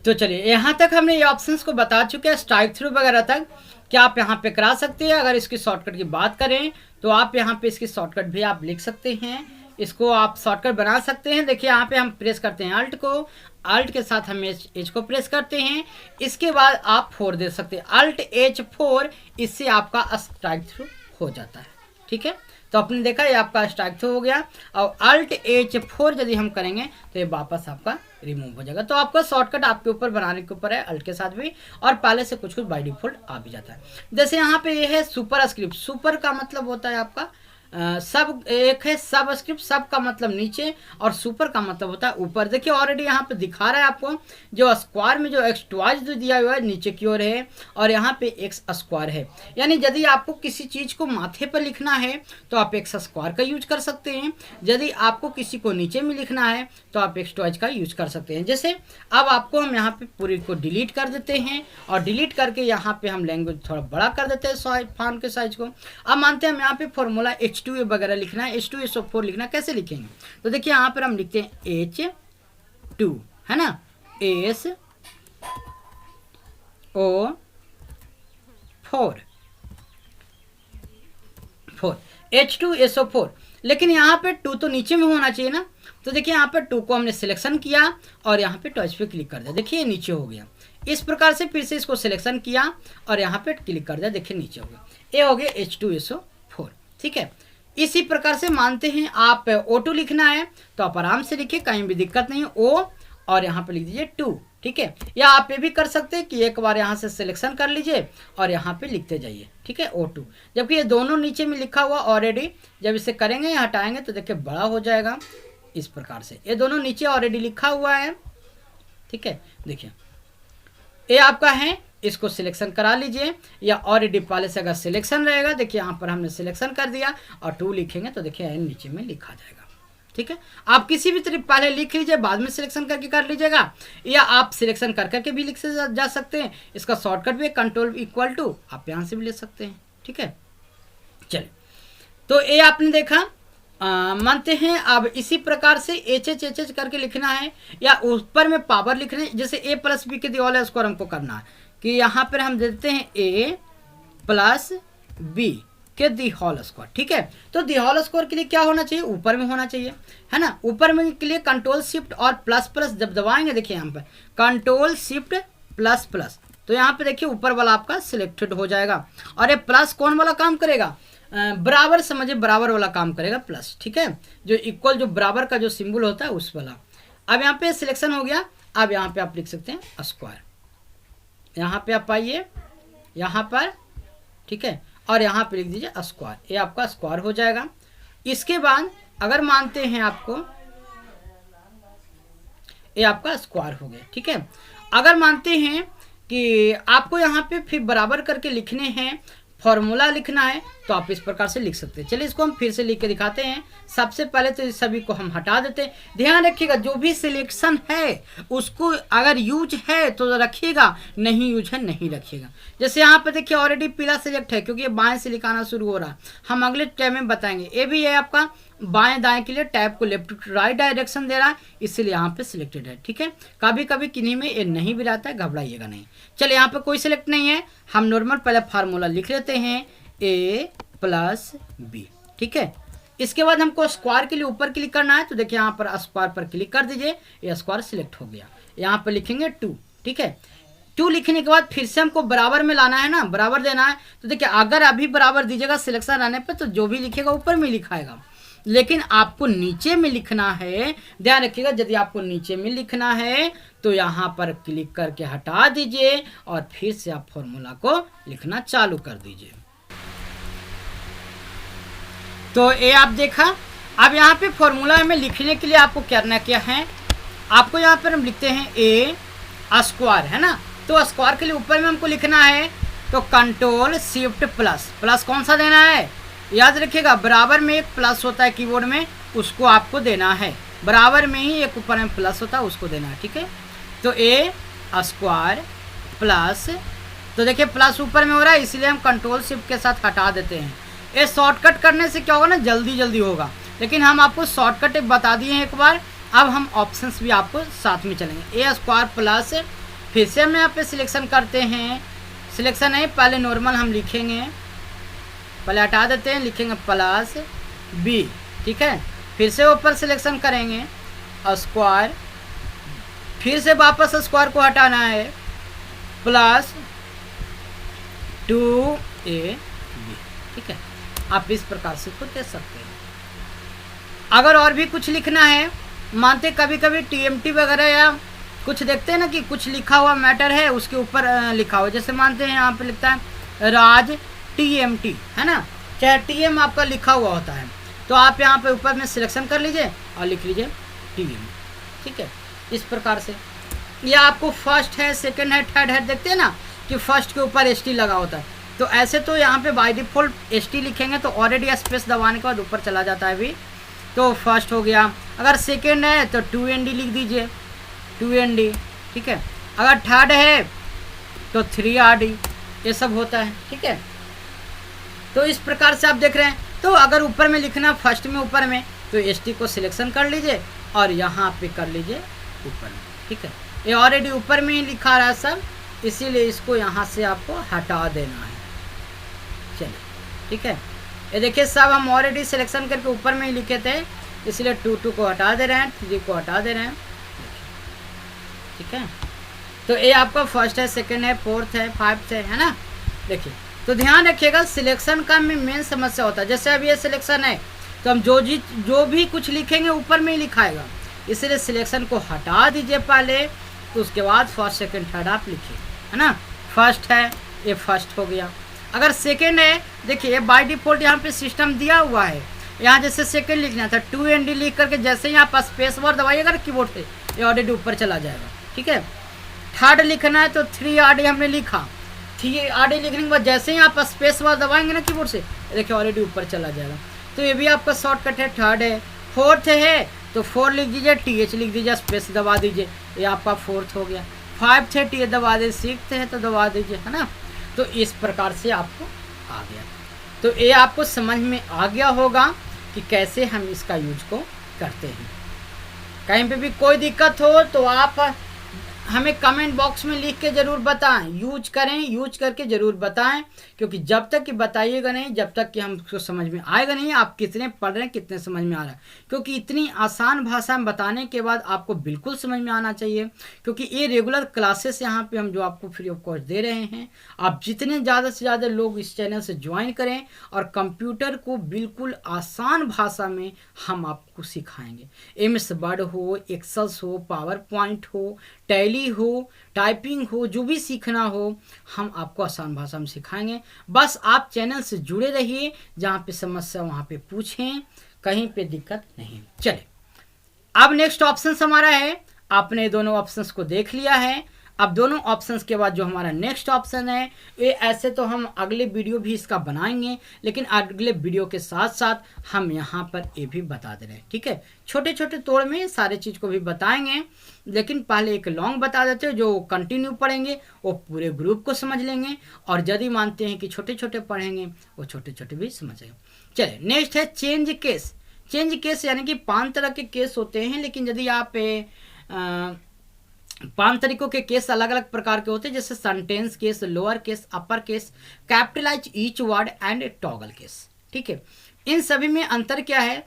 तो चलिए यहाँ तक हमने ये ऑप्शंस को बता चुके हैं, स्ट्राइक थ्रू वगैरह तक क्या आप यहाँ पे करा सकते हैं। अगर इसकी शॉर्टकट की बात करें तो आप यहाँ पे इसकी शॉर्टकट भी आप लिख सकते हैं, इसको आप शॉर्टकट बना सकते हैं। देखिए यहाँ पे हम प्रेस करते हैं अल्ट को, अल्ट के साथ हम एच को प्रेस करते हैं, इसके बाद आप 4 दे सकते हैं, अल्ट H4, इससे आपका स्ट्राइक थ्रू हो जाता है। ठीक है, तो आपने देखा ये आपका स्ट्राइक थ्रू हो गया। और अल्ट H4 यदि हम करेंगे तो ये वापस आपका रिमूव हो जाएगा। तो आपका शॉर्टकट आपके ऊपर बनाने के ऊपर है, अल्ट के साथ भी, और पहले से कुछ कुछ बाय डिफॉल्ट आ भी जाता है। जैसे यहाँ पे ये है सुपर स्क्रिप्ट। सुपर का मतलब होता है आपका सब, एक है सब स्क्रिप्ट, सब का मतलब नीचे, और सुपर का मतलब होता है ऊपर। देखिए ऑलरेडी यहाँ पे दिखा रहा है आपको, जो स्क्वायर में जो एक्स ट्वाइस जो दिया हुआ है नीचे की ओर है, और यहाँ पे एक्स स्क्वायर है। यानी यदि आपको किसी चीज को माथे पर लिखना है तो आप एक्स स्क्वायर का यूज कर सकते हैं, यदि आपको किसी को नीचे में लिखना है तो आप एक्स ट्वाइस का यूज कर सकते हैं। जैसे अब आपको हम यहाँ पे पूरी को डिलीट कर देते हैं, और डिलीट करके यहाँ पे हम लैंग्वेज थोड़ा बड़ा कर देते हैं फॉन्ट के साइज को। अब मानते हैं हम यहाँ पे फॉर्मूला H2A वगैरह लिखना है, H2SO4 लिखना, कैसे लिखेंगे? तो देखिए यहाँ पर हम लिखते हैं H2, है ना, SO4 H2SO4। लेकिन यहाँ पे 2 तो नीचे में होना चाहिए ना। तो देखिए यहाँ पर 2 को हमने सिलेक्शन किया और यहाँ पे टॉइस पे क्लिक कर दिया, देखिए नीचे हो गया। इस प्रकार से फिर से इसको सिलेक्शन किया और यहाँ पे क्लिक कर दिया, देखिए नीचे हो गया। ये हो गया H2SO4। ठीक है, इसी प्रकार से मानते हैं आप O2 लिखना है तो आप आराम से लिखिए, कहीं भी दिक्कत नहीं है, O और यहाँ पे लिख दीजिए 2। ठीक है, या आप ये भी कर सकते हैं कि एक बार यहाँ से सिलेक्शन कर लीजिए और यहाँ पे लिखते जाइए। ठीक है, O2, जबकि ये दोनों नीचे में लिखा हुआ ऑलरेडी, जब इसे करेंगे हटाएंगे तो देखिए बड़ा हो जाएगा। इस प्रकार से ये दोनों नीचे ऑलरेडी लिखा हुआ है। ठीक है, देखिए ये आपका है, इसको सिलेक्शन करा लीजिए, या ऑलरेडी पहले से अगर सिलेक्शन रहेगा, देखिए यहाँ पर हमने सिलेक्शन कर दिया और 2 लिखेंगे तो देखिए नीचे में लिखा जाएगा। ठीक है, आप किसी भी तरह पहले लिख लीजिए, बाद में सिलेक्शन करके कर लीजिएगा, या आप सिलेक्शन कर करके भी लिख से जा सकते हैं। इसका शॉर्टकट भी कंट्रोल इक्वल टू, आप यहाँ से भी ले सकते हैं। ठीक है, चलिए तो ये आपने देखा। मानते हैं अब इसी प्रकार से एच करके लिखना है, या ऊपर में पावर लिखना है। जैसे A+B के दिया स्कोर हमको करना है कि यहाँ पर हम देते हैं A+B के दी होल स्क्वायर। ठीक है, तो दी होल स्क्वायर के लिए क्या होना चाहिए? ऊपर में होना चाहिए, है ना। ऊपर में के लिए कंट्रोल शिफ्ट और प्लस प्लस जब दबाएंगे, देखिए यहाँ पर कंट्रोल शिफ्ट प्लस प्लस, तो यहाँ पे देखिए ऊपर वाला आपका सिलेक्टेड हो जाएगा। और ये प्लस कौन वाला काम करेगा? बराबर, समझिए बराबर वाला काम करेगा प्लस। ठीक है, जो इक्वल, जो बराबर का जो सिंबल होता है उस वाला। अब यहाँ पे सिलेक्शन हो गया। अब यहाँ पे आप लिख सकते हैं स्क्वायर, यहाँ पे आप आइए यहाँ पर, ठीक है, और यहाँ पे लिख दीजिए स्क्वायर, ये आपका स्क्वायर हो जाएगा। इसके बाद अगर मानते हैं आपको, ये आपका स्क्वायर हो गया। ठीक है, अगर मानते हैं कि आपको यहाँ पे फिर बराबर करके लिखने हैं, फॉर्मूला लिखना है, तो आप इस प्रकार से लिख सकते हैं। चलिए इसको हम फिर से लिख के दिखाते हैं। सबसे पहले तो इस सभी को हम हटा देते हैं। ध्यान रखिएगा जो भी सिलेक्शन है उसको अगर यूज है तो रखिएगा, नहीं यूज है नहीं रखिएगा। जैसे यहाँ पे देखिए ऑलरेडी पीला सिलेक्ट है क्योंकि ये बाएं से लिखाना शुरू हो रहा है। हम अगले टैब में बताएंगे। ये भी है आपका बाएं दाएं के लिए टैब को लेफ्ट टू राइट डायरेक्शन दे रहा है, इसलिए यहाँ पे सिलेक्टेड है। ठीक है, कभी कभी किन्हीं में ये नहीं भी रहता है, घबराइएगा नहीं। चलिए यहाँ पे कोई सिलेक्ट नहीं है, हम नॉर्मल पहले फार्मूला लिख लेते हैं a प्लस बी। ठीक है, इसके बाद हमको स्क्वायर के लिए ऊपर क्लिक करना है, तो देखिए यहाँ पर स्क्वायर पर क्लिक कर दीजिए, ये स्क्वायर सिलेक्ट हो गया। यहाँ पर लिखेंगे 2। ठीक है, 2 लिखने के बाद फिर से हमको बराबर में लाना है ना, बराबर देना है। तो देखिए अगर अभी बराबर दीजिएगा सिलेक्शन आने पर तो जो भी लिखेगा ऊपर में लिखाएगा, लेकिन आपको नीचे में लिखना है। ध्यान रखिएगा, यदि आपको नीचे में लिखना है तो यहाँ पर क्लिक करके हटा दीजिए और फिर से आप फॉर्मूला को लिखना चालू कर दीजिए। तो ये आप देखा। अब यहाँ पे फॉर्मूला में लिखने के लिए आपको करना क्या है, आपको यहाँ पर हम लिखते हैं ए स्क्वायर, है ना। तो स्क्वायर के लिए ऊपर में हमको लिखना है, तो कंट्रोल शिफ्ट प्लस, प्लस कौन सा देना है, याद रखिएगा बराबर में एक प्लस होता है कीबोर्ड में, उसको आपको देना है। बराबर में ही एक ऊपर में प्लस होता है, उसको देना है। ठीक है, तो ए स्क्वायर प्लस, तो देखिए प्लस ऊपर में हो रहा है इसलिए हम कंट्रोल शिफ्ट के साथ हटा देते हैं। ये शॉर्टकट करने से क्या होगा ना, जल्दी जल्दी होगा, लेकिन हम आपको शॉर्टकट बता दिए हैं एक बार। अब हम ऑप्शंस भी आपको साथ में चलेंगे। ए स्क्वायर प्लस, फिर से हम यहाँ पे सिलेक्शन करते हैं, सिलेक्शन है पहले नॉर्मल हम लिखेंगे, पहले हटा देते हैं, लिखेंगे प्लस बी। ठीक है, फिर से ऊपर सिलेक्शन करेंगे स्क्वायर, फिर से वापस स्क्वायर को हटाना है, प्लस 2ab। ठीक है, आप इस प्रकार से खुद दे सकते हैं। अगर और भी कुछ लिखना है, मानते कभी कभी टीएमटी वगैरह या कुछ देखते हैं ना कि कुछ लिखा हुआ मैटर है उसके ऊपर लिखा हुआ, जैसे मानते हैं यहाँ पे लिखता है राज टीएमटी, है ना, चाहे टीएम आपका लिखा हुआ होता है, तो आप यहाँ पे ऊपर में सिलेक्शन कर लीजिए और लिख लीजिए टीएम। ठीक है, इस प्रकार से। या आपको फर्स्ट है, सेकंड है, थर्ड है, देखते हैं ना कि फर्स्ट के ऊपर एसटी लगा होता है, तो ऐसे तो यहाँ पे बाय डिफॉल्ट एसटी लिखेंगे तो ऑलरेडी स्पेस दबाने के बाद ऊपर चला जाता है भी, तो फर्स्ट हो गया। अगर सेकंड है तो 2ND लिख दीजिए, 2ND। ठीक है, अगर थर्ड है तो 3RD, ये सब होता है। ठीक है, तो इस प्रकार से आप देख रहे हैं। तो अगर ऊपर में लिखना फर्स्ट में ऊपर में, तो एसटी को सिलेक्शन कर लीजिए और यहाँ पे कर लीजिए ऊपर में। ठीक है, ये ऑलरेडी ऊपर में ही लिखा रहा है सब, इसीलिए इसको यहाँ से आपको हटा देना है। चलिए, ठीक है, ये देखिए सब हम ऑलरेडी सिलेक्शन करके ऊपर में ही लिखे थे, इसलिए 2 को हटा दे रहे हैं, 3 को हटा दे रहे हैं। ठीक है, तो ये आपका फर्स्ट है, सेकंड है, फोर्थ है, 5th है ना। देखिए, तो ध्यान रखिएगा सिलेक्शन का में मेन समस्या होता है। जैसे अब ये सिलेक्शन है तो हम जो भी कुछ लिखेंगे ऊपर में ही लिखाएगा, इसलिए सिलेक्शन को हटा दीजिए पहले, तो उसके बाद फर्स्ट सेकंड थर्ड आप लिखिए, है ना। फर्स्ट है, ये फर्स्ट हो गया। अगर सेकंड है, देखिए बाय डिफॉल्ट यहाँ पे सिस्टम दिया हुआ है, यहाँ जैसे सेकंड लिखना था 2ND लिख करके जैसे ही आप स्पेस बार दबाइएगा कीबोर्ड पे, ये ऑलरेडी ऊपर चला जाएगा। ठीक है, थर्ड लिखना है तो 3RD हमने लिखा, 3RD लिखने के बाद जैसे ही आप स्पेस बार दबाएंगे ना कीबोर्ड से, देखिए ऑलरेडी ऊपर चला जाएगा। तो ये भी आपका शॉर्टकट है। थर्ड है, फोर्थ है तो 4 लिख दीजिए, TH लिख दीजिए, स्पेस दबा दीजिए, ये आपका फोर्थ हो गया। 5th है, TH दबा दीजिए, 6th है तो दबा दीजिए, है ना। तो इस प्रकार से आपको आ गया। तो ये आपको समझ में आ गया होगा कि कैसे हम इसका यूज को करते हैं। कहीं पे भी कोई दिक्कत हो तो आप हमें कमेंट बॉक्स में लिख के ज़रूर बताएं, यूज करें, यूज करके ज़रूर बताएं, क्योंकि जब तक कि बताइएगा नहीं, जब तक कि हमको समझ में आएगा नहीं आप कितने पढ़ रहे हैं, कितने समझ में आ रहा है। क्योंकि इतनी आसान भाषा में बताने के बाद आपको बिल्कुल समझ में आना चाहिए, क्योंकि ये रेगुलर क्लासेस यहाँ पे हम जो आपको फ्री ऑफ कॉस्ट दे रहे हैं। आप जितने ज़्यादा से ज़्यादा लोग इस चैनल से ज्वाइन करें और कंप्यूटर को बिल्कुल आसान भाषा में हम आपको सिखाएंगे। MS वर्ड हो, एक्सेल्स हो, पावर पॉइंट हो, टैली हो, टाइपिंग हो, जो भी सीखना हो हम आपको आसान भाषा में सिखाएंगे। बस आप चैनल से जुड़े रहिए, जहाँ पे समस्या वहाँ पे पूछें, कहीं पे दिक्कत नहीं। चले, अब नेक्स्ट ऑप्शन हमारा है, आपने दोनों ऑप्शंस को देख लिया है। अब दोनों ऑप्शंस के बाद जो हमारा नेक्स्ट ऑप्शन है, ये ऐसे तो हम अगले वीडियो भी इसका बनाएंगे, लेकिन अगले वीडियो के साथ साथ हम यहाँ पर ये भी बता दे रहे हैं, ठीक है। छोटे छोटे तोड़ में सारे चीज़ को भी बताएंगे, लेकिन पहले एक लॉन्ग बता देते हैं, जो कंटिन्यू पढ़ेंगे वो पूरे ग्रुप को समझ लेंगे, और यदि मानते हैं कि छोटे छोटे पढ़ेंगे वो छोटे छोटे भी समझेंगे। चलिए नेक्स्ट है चेंज केस। चेंज केस यानी कि 5 तरह के केस होते हैं, लेकिन यदि आप 5 तरीकों के केस अलग अलग प्रकार के होते हैं, जैसे sentence case, lower case, upper case, capitalise each word and toggle case, ठीक है। इन सभी में अंतर क्या है?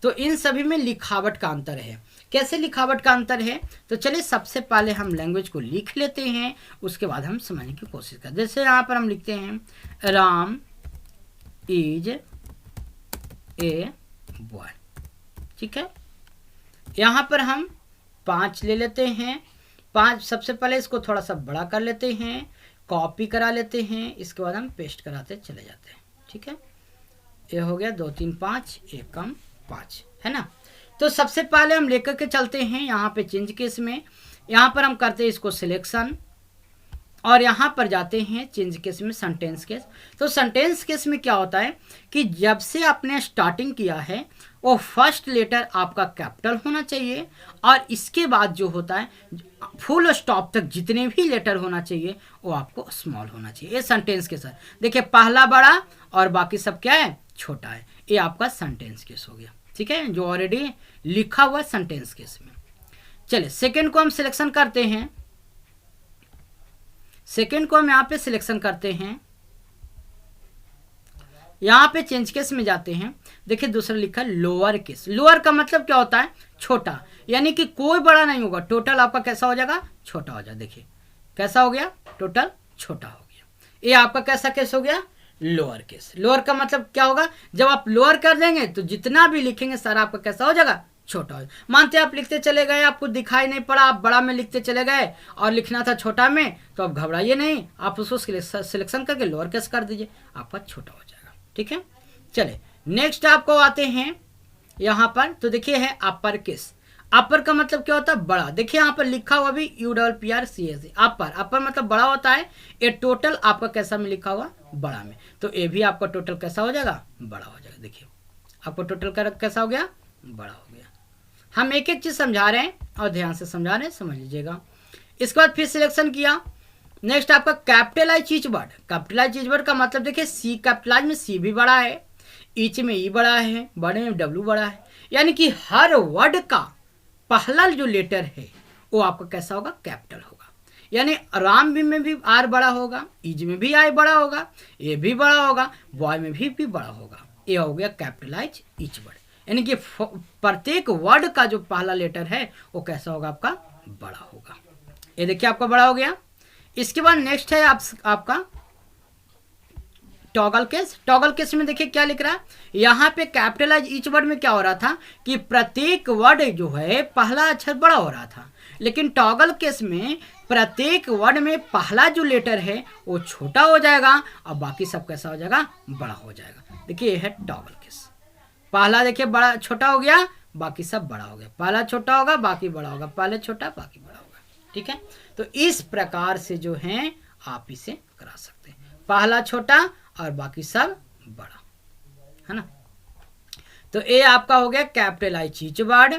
तो इन सभी में लिखावट का अंतर है। कैसे लिखावट का अंतर है? तो चलिए सबसे पहले हम लैंग्वेज को लिख लेते हैं, उसके बाद हम समझने की कोशिश करते हैं। जैसे यहाँ पर हम लिखते हैं राम इज ए बॉय, ठीक है। यहाँ पर हम 5 ले लेते हैं। 5 सबसे पहले इसको थोड़ा सा बड़ा कर लेते हैं, कॉपी करा लेते हैं, इसके बाद हम पेस्ट कराते चले जाते हैं, ठीक है। ये हो गया 2 3 5, 1 कम 5, है ना। तो सबसे पहले हम लेकर के चलते हैं यहाँ पे चेंज केस में। यहाँ पर हम करते हैं इसको सिलेक्शन, और यहाँ पर जाते हैं चेंज केस में सेंटेंस केस। तो सेंटेंस केस में क्या होता है कि जब से आपने स्टार्टिंग किया है वो फर्स्ट लेटर आपका कैपिटल होना चाहिए, और इसके बाद जो होता है फुल स्टॉप तक जितने भी लेटर होना चाहिए वो आपको स्मॉल होना चाहिए। ये सेंटेंस केस है। देखिए पहला बड़ा और बाकी सब क्या है, छोटा है। ये आपका सेंटेंस केस हो गया, ठीक है, जो ऑलरेडी लिखा हुआ सेंटेंस केस में। चलिए सेकेंड को हम सिलेक्शन करते हैं। सेकेंड को हम यहाँ पे सिलेक्शन करते हैं, यहाँ पे चेंज केस में जाते हैं। देखिए दूसरा लिखा है लोअर केस। लोअर का मतलब क्या होता है, छोटा, यानी कि कोई बड़ा नहीं होगा, टोटल आपका कैसा हो जाएगा, छोटा हो जाएगा। देखिए कैसा हो गया, टोटल छोटा हो गया। ये आपका कैसा केस हो गया, लोअर केस। लोअर का मतलब क्या होगा, जब आप लोअर कर देंगे तो जितना भी लिखेंगे सारा आपका कैसा हो जाएगा, छोटा हो जाएगा। मानते आप लिखते चले गए, आपको दिखाई नहीं पड़ा, आप बड़ा में लिखते चले गए और लिखना था छोटा में, तो आप घबराइए नहीं, आप उसको सिलेक्शन करके लोअर केस कर दीजिए, आपका छोटा हो जाएगा, ठीक है। चले नेक्स्ट आपको आते हैं यहाँ पर। तो देखिए है अपर केस। अपर का मतलब क्या होता है, बड़ा। देखिए यहाँ पर लिखा हुआ भी UPPRCAS, अपर। अपर मतलब बड़ा होता है। ये टोटल आपका कैसा में लिखा हुआ, बड़ा में, तो ये भी आपका टोटल कैसा हो जाएगा, बड़ा हो जाएगा। देखिए आपको टोटल का कैसा हो गया, बड़ा हो गया। हम एक एक चीज समझा रहे हैं और ध्यान से समझा रहे हैं, समझ लीजिएगा। इसके बाद फिर सिलेक्शन किया। नेक्स्ट आपका capitalise each word. Capitalise each word का मतलब देखिए सी, कैपिटलाइज में सी भी बड़ा है, ईच में ई बड़ा है, बड़े में डब्ल्यू बड़ा है, यानी कि हर वर्ड का पहला जो लेटर है वो आपका कैसा होगा, कैपिटल होगा। यानी राम भी में भी आर बड़ा होगा, इज में भी आई बड़ा होगा, ए भी बड़ा होगा, बॉय में भी बड़ा होगा। ये हो गया कैपिटलाइज ईच वर्ड, यानी कि प्रत्येक वर्ड का जो पहला लेटर है वो कैसा होगा, आपका बड़ा होगा। ये देखिए आपका बड़ा हो गया। इसके बाद नेक्स्ट है आपका टॉगल केस। टॉगल केस में देखिए क्या लिख रहा है, यहाँ पे कैपिटलाइज ईच वर्ड में क्या हो रहा था कि प्रत्येक वर्ड जो है पहला अक्षर बड़ा हो रहा था, लेकिन टॉगल केस में प्रत्येक वर्ड में पहला जो लेटर है वो छोटा हो जाएगा और बाकी सब कैसा हो जाएगा, बड़ा हो जाएगा। देखिए ये है टॉगल केस। पहला देखिए बड़ा छोटा हो गया, बाकी सब बड़ा हो गया, पहला छोटा होगा बाकी बड़ा होगा, पहले छोटा बाकी बड़ा होगा, ठीक है। तो इस प्रकार से जो है आप इसे करा सकते हैं, पहला छोटा और बाकी सब बड़ा, है ना। तो ये आपका हो गया कैपिटलाइज ईच वर्ड।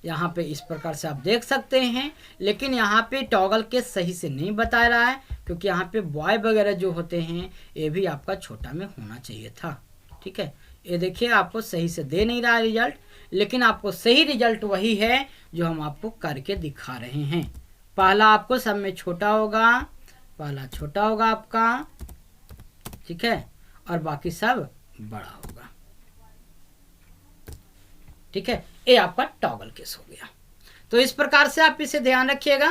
यहाँ पे इस प्रकार से आप देख सकते हैं, लेकिन यहाँ पे टॉगल के सही से नहीं बता रहा है, क्योंकि यहाँ पे बॉय वगैरह जो होते हैं ये भी आपका छोटा में होना चाहिए था, ठीक है। ये देखिए आपको सही से दे नहीं रहा है रिजल्ट, लेकिन आपको सही रिजल्ट वही है जो हम आपको करके दिखा रहे हैं। पहला आपको सब में छोटा होगा, पहला छोटा होगा आपका, ठीक है, और बाकी सब बड़ा होगा, ठीक है। ये आपका टॉगल केस हो गया। तो इस प्रकार से आप इसे ध्यान रखिएगा।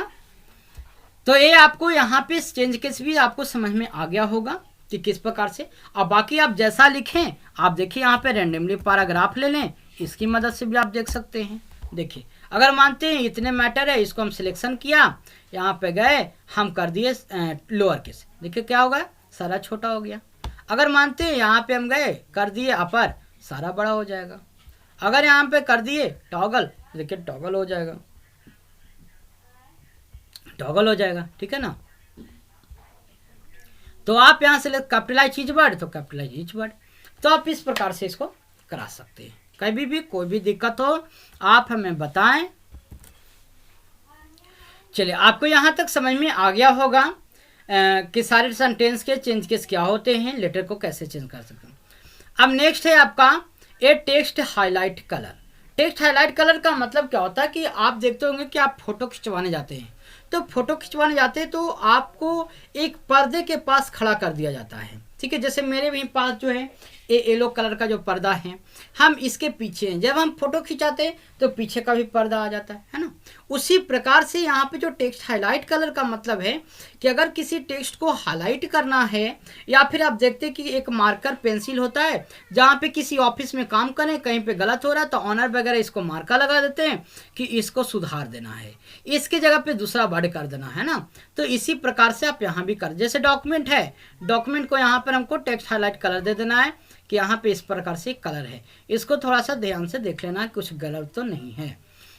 तो ये आपको यहाँ पे चेंज केस भी आपको समझ में आ गया होगा कि किस प्रकार से। अब बाकी आप जैसा लिखें, आप देखिए यहाँ पे रैंडमली पैराग्राफ ले लें, इसकी मदद से भी आप देख सकते हैं। देखिए अगर मानते हैं इतने मैटर है, इसको हम सिलेक्शन किया, यहाँ पे गए, हम कर दिए लोअर केस, देखिए क्या होगा, सारा छोटा हो गया। अगर मानते हैं यहाँ पे हम गए कर दिए अपर, सारा बड़ा हो जाएगा। अगर यहाँ पे कर दिए टॉगल, देखिए टॉगल हो जाएगा, टॉगल हो जाएगा, ठीक है ना। तो आप यहाँ से कैपिटलाइज ईच वर्ड तो कैपिटलाइज ईच वर्ड। तो आप इस प्रकार से इसको करा सकते हैं। कभी भी कोई भी दिक्कत हो आप हमें बताएं। चलिए, आपको यहाँ तक समझ में आ गया होगा कि सारे सेंटेंस के चेंज केस क्या होते हैं, लेटर को कैसे चेंज कर सकते हैं। अब नेक्स्ट है आपका ए text highlight colour. Text highlight colour का मतलब क्या होता है कि आप देखते होंगे कि आप फोटो खिंचवाने जाते हैं, तो फोटो खिंचवाने जाते हैं तो आपको एक पर्दे के पास खड़ा कर दिया जाता है, ठीक है। जैसे मेरे भी पास जो है ये येलो कलर का जो पर्दा है, हम इसके पीछे हैं, जब हम फोटो खिंचाते हैं तो पीछे का भी पर्दा आ जाता है ना। उसी प्रकार से यहाँ पे जो टेक्स्ट हाईलाइट कलर का मतलब है कि अगर किसी टेक्स्ट को हाईलाइट करना है, या फिर आप देखते हैं कि एक मार्कर पेंसिल होता है, जहाँ पे किसी ऑफिस में काम करें, कहीं पे गलत हो रहा है तो ऑनर वगैरह इसको मार्कर लगा देते हैं कि इसको सुधार देना है, इसकी जगह पे दूसरा वर्ड कर देना है ना। तो इसी प्रकार से आप यहाँ भी कर, जैसे डॉक्यूमेंट है, डॉक्यूमेंट को यहाँ पर हमको टेक्स्ट हाईलाइट कलर दे देना है कि यहाँ पे इस प्रकार से कलर है। इसको थोड़ा सा ध्यान से देख लेना, कुछ गलत तो नहीं है।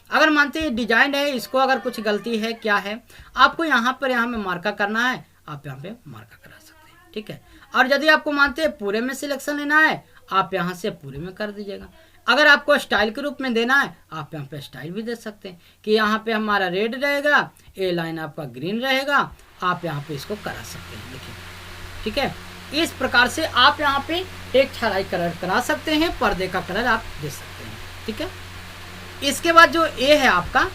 अगर मानते हैं डिजाइन है, इसको अगर कुछ गलती है क्या है, आपको यहाँ में मार्का करना है, आप यहाँ पे मार्का करा सकते हैं, ठीक है। और यदि आपको मानते हैं पूरे में सिलेक्शन लेना है, आप यहाँ से पूरे में कर दीजिएगा। अगर आपको स्टाइल के रूप में देना है, आप यहाँ पे स्टाइल भी दे सकते हैं कि यहाँ पे हमारा रेड रहेगा, ए लाइन आपका ग्रीन रहेगा, आप यहाँ पे इसको करा सकते हैं, देखिए, ठीक है। इस प्रकार से आप यहाँ पे टेक्स्ट हाईलाइट कलर करा सकते हैं, पर्दे का कलर आप दे सकते हैं, ठीक है। इसके बाद जो ए है आपका,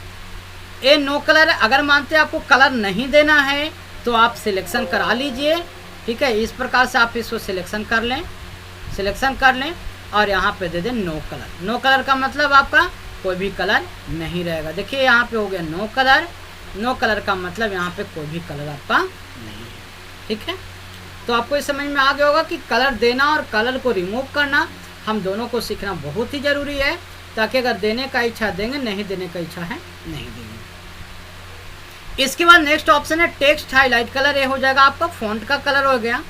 ए नो कलर, अगर मानते हैं आपको कलर नहीं देना है तो आप सिलेक्शन करा लीजिए, ठीक है। इस प्रकार से आप इसको सिलेक्शन कर लें और यहाँ पे दे दें नो कलर। नो कलर का मतलब आपका कोई भी कलर नहीं रहेगा। देखिए यहाँ पे हो गया नो कलर। नो कलर का मतलब यहाँ पे कोई भी कलर आपका नहीं है, ठीक है। तो आपको ये समझ में आ गया होगा कि कलर देना और कलर को रिमूव करना हम दोनों को सीखना बहुत ही जरूरी है, ताकि अगर देने का इच्छा देंगे, नहीं देने का इच्छा है नहीं देंगे। इसके बाद नेक्स्ट ऑप्शन है टेक्स्ट हाईलाइट कलर। ये हो जाएगा आपका फॉन्ट का कलर हो गया,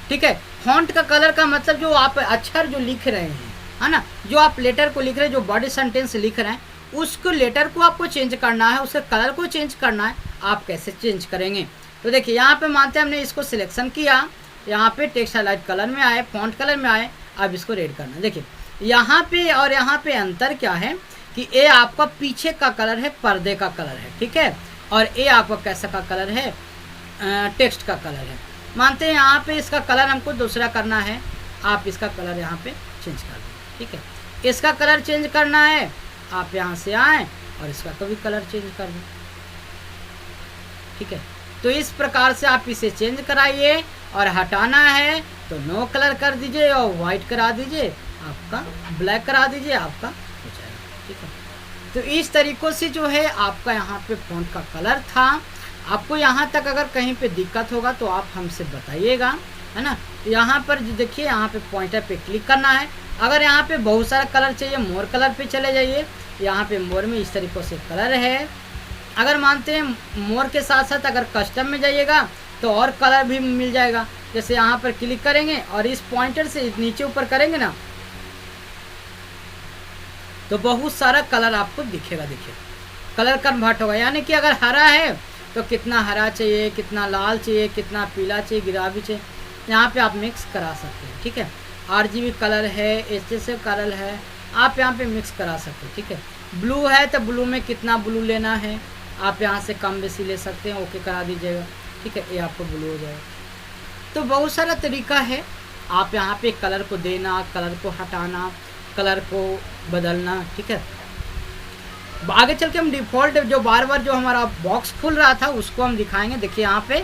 ठीक है। फॉन्ट का कलर का मतलब जो आप अक्षर जो लिख रहे हैं, है ना, जो आप लेटर को लिख रहे हैं, जो बॉडी सेंटेंस लिख रहे हैं, उसको लेटर को आपको चेंज करना है, उसके कलर को चेंज करना है। आप कैसे चेंज करेंगे, तो देखिए यहाँ पे मानते हैं हमने इसको सिलेक्शन किया, यहाँ पे टेक्स्ट हाईलाइट कलर में आए, फॉन्ट कलर में आए, अब इसको रेड करना है। देखिए यहाँ पे और यहाँ पे अंतर क्या है कि ए आपका पीछे का कलर है, पर्दे का कलर है, ठीक है, और ए आपका कैसा का कलर है, टेक्स्ट का कलर है। मानते हैं यहाँ पे इसका कलर हमको दूसरा करना है, आप इसका कलर यहाँ पे चेंज कर दें, ठीक है। इसका कलर चेंज करना है, आप यहाँ से आए और इसका कभी कलर चेंज कर दें, ठीक है। तो इस प्रकार से आप इसे चेंज कराइए, और हटाना है तो नो कलर कर दीजिए और वाइट करा दीजिए, आपका ब्लैक करा दीजिए, आपका हो जाएगा, ठीक है। तो इस तरीक़ों से जो है आपका यहाँ पे फॉन्ट का कलर था। आपको यहाँ तक अगर कहीं पे दिक्कत होगा तो आप हमसे बताइएगा, है ना। यहाँ पर देखिए, यहाँ पे पॉइंटर पे क्लिक करना है। अगर यहाँ पे बहुत सारा कलर चाहिए, मोर कलर पे चले जाइए। यहाँ पे मोर में इस तरीक़ों से कलर है। अगर मानते हैं मोर के साथ साथ अगर कस्टम में जाइएगा तो और कलर भी मिल जाएगा। जैसे यहाँ पर क्लिक करेंगे और इस पॉइंटर से नीचे ऊपर करेंगे ना, तो बहुत सारा कलर आपको दिखेगा। देखिए कलर कन्वर्ट होगा, यानी कि अगर हरा है तो कितना हरा चाहिए, कितना लाल चाहिए, कितना पीला चाहिए, गुलाबी चाहिए, यहाँ पे आप मिक्स करा सकते हैं, ठीक है। RGB कलर है, HSA कलर है, आप यहाँ पे मिक्स करा सकते हैं, ठीक है। ब्लू है तो ब्लू में कितना ब्लू लेना है, आप यहाँ से कम बेसी ले सकते हैं, ओके करा दीजिएगा, ठीक है। ये आपको ब्लू हो जाएगा। तो बहुत सारा तरीका है, आप यहाँ पे कलर को देना, कलर को हटाना, कलर को बदलना, ठीक है। आगे चल के हम डिफ़ॉल्ट जो बार बार जो हमारा बॉक्स खुल रहा था उसको हम दिखाएंगे। देखिए यहाँ पे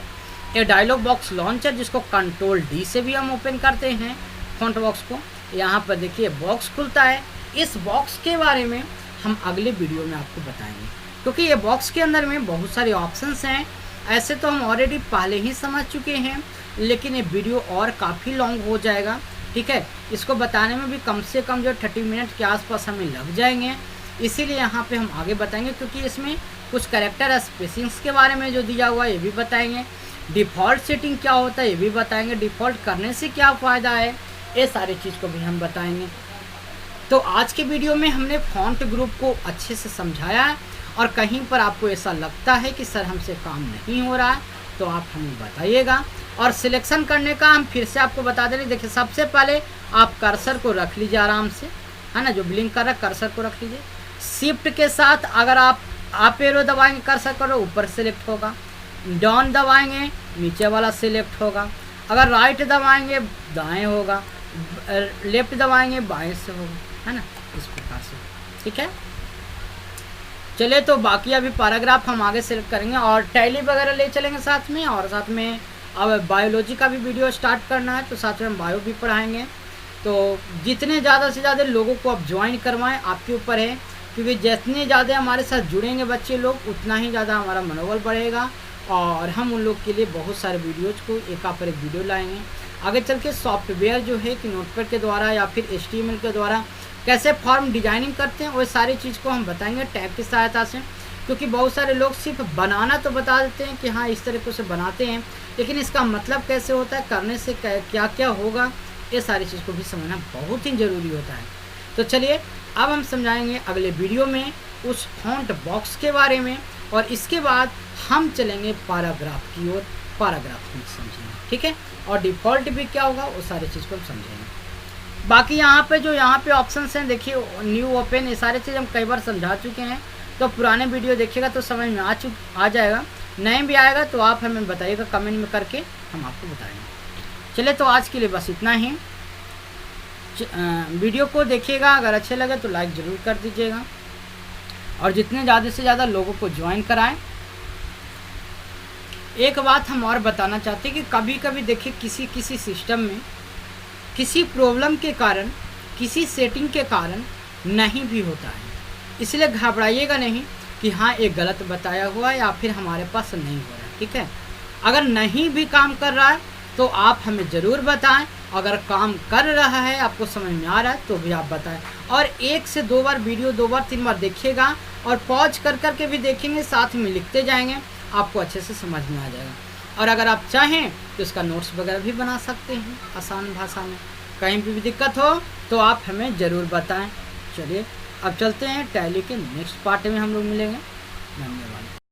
ये डायलॉग बॉक्स लॉन्चर, जिसको कंट्रोल D से भी हम ओपन करते हैं फॉन्ट बॉक्स को। यहाँ पर देखिए बॉक्स खुलता है। इस बॉक्स के बारे में हम अगले वीडियो में आपको बताएंगे, क्योंकि ये बॉक्स के अंदर में बहुत सारे ऑप्शंस हैं। ऐसे तो हम ऑलरेडी पहले ही समझ चुके हैं, लेकिन ये वीडियो और काफ़ी लॉन्ग हो जाएगा, ठीक है। इसको बताने में भी कम से कम जो 30 मिनट के आसपास हमें लग जाएंगे, इसीलिए यहाँ पे हम आगे बताएंगे, क्योंकि इसमें कुछ कैरेक्टर स्पेसिंग्स के बारे में जो दिया हुआ है ये भी बताएंगे, डिफ़ॉल्ट सेटिंग क्या होता है ये भी बताएंगे, डिफ़ॉल्ट करने से क्या फ़ायदा है, ये सारी चीज़ को भी हम बताएंगे। तो आज के वीडियो में हमने फॉन्ट ग्रुप को अच्छे से समझाया है और कहीं पर आपको ऐसा लगता है कि सर हमसे काम नहीं हो रहा है, तो आप हमें बताइएगा। और सिलेक्शन करने का हम फिर से आपको बता दे रहे, देखिए सबसे पहले आप कर्सर को रख लीजिए आराम से, है ना, जो ब्लिंक कर रहा है कर्सर को रख लीजिए। शिफ्ट के साथ अगर आप एरो दबाएंगे कर्सर करो ऊपर सेलेक्ट होगा, डाउन दबाएंगे नीचे वाला सेलेक्ट होगा, अगर राइट दबाएंगे दाएं होगा, लेफ्ट दबाएंगे बाएं से होगा, है ना, इस प्रकार से। ठीक है, चलिए तो बाकी अभी पैराग्राफ हम आगे सेलेक्ट करेंगे और टैली वगैरह ले चलेंगे साथ में, और साथ में अब बायोलॉजी का भी वीडियो स्टार्ट करना है, तो साथ में हम बायो भी पढ़ाएंगे। तो जितने ज़्यादा से ज़्यादा लोगों को आप ज्वाइन करवाएं आपके ऊपर है, क्योंकि जितने ज़्यादा हमारे साथ जुड़ेंगे बच्चे लोग उतना ही ज़्यादा हमारा मनोबल बढ़ेगा और हम उन लोग के लिए बहुत सारे वीडियोज़ को एक पर एक वीडियो लाएंगे। आगे चल के सॉफ्टवेयर जो है कि नोटपैड के द्वारा या फिर HTML के द्वारा कैसे फॉर्म डिजाइनिंग करते हैं वो सारी चीज़ को हम बताएंगे टैग की सहायता से, क्योंकि बहुत सारे लोग सिर्फ बनाना तो बता देते हैं कि हाँ इस तरीके से बनाते हैं, लेकिन इसका मतलब कैसे होता है, करने से क्या क्या होगा, ये सारी चीज़ को भी समझना बहुत ही ज़रूरी होता है। तो चलिए अब हम समझाएंगे अगले वीडियो में उस फॉन्ट बॉक्स के बारे में, और इसके बाद हम चलेंगे पैराग्राफ की ओर, पैराग्राफ में समझेंगे। ठीक है, और डिफ़ॉल्ट भी क्या होगा वो सारी चीज़ को हम समझेंगे। बाकी यहाँ पे ऑप्शंस हैं, देखिए न्यू ओपन, ये सारी चीज़ हम कई बार समझा चुके हैं, तो पुराने वीडियो देखिएगा तो समझ में आ जाएगा, नए भी आएगा तो आप हमें बताइएगा कमेंट में करके, हम आपको बताएंगे। चलिए तो आज के लिए बस इतना ही, वीडियो को देखिएगा, अगर अच्छे लगे तो लाइक ज़रूर कर दीजिएगा और जितने ज़्यादा से ज़्यादा लोगों को ज्वाइन कराएं। एक बात हम और बताना चाहते हैं कि कभी कभी देखिए किसी सिस्टम में किसी प्रॉब्लम के कारण, किसी सेटिंग के कारण नहीं भी होता है, इसलिए घबराइएगा नहीं कि हाँ ये गलत बताया हुआ है या फिर हमारे पास नहीं हो रहा है। ठीक है, अगर नहीं भी काम कर रहा है तो आप हमें ज़रूर बताएं, अगर काम कर रहा है आपको समझ में आ रहा है तो भी आप बताएं, और 1 से 2 बार वीडियो 2 बार 3 बार देखिएगा और पॉज कर के भी देखेंगे, साथ में लिखते जाएंगे, आपको अच्छे से समझ में आ जाएगा। और अगर आप चाहें तो इसका नोट्स वगैरह भी बना सकते हैं आसान भाषा में, कहीं भी दिक्कत हो तो आप हमें ज़रूर बताएं। चलिए अब चलते हैं टैली के नेक्स्ट पार्ट में हम लोग मिलेंगे। धन्यवाद।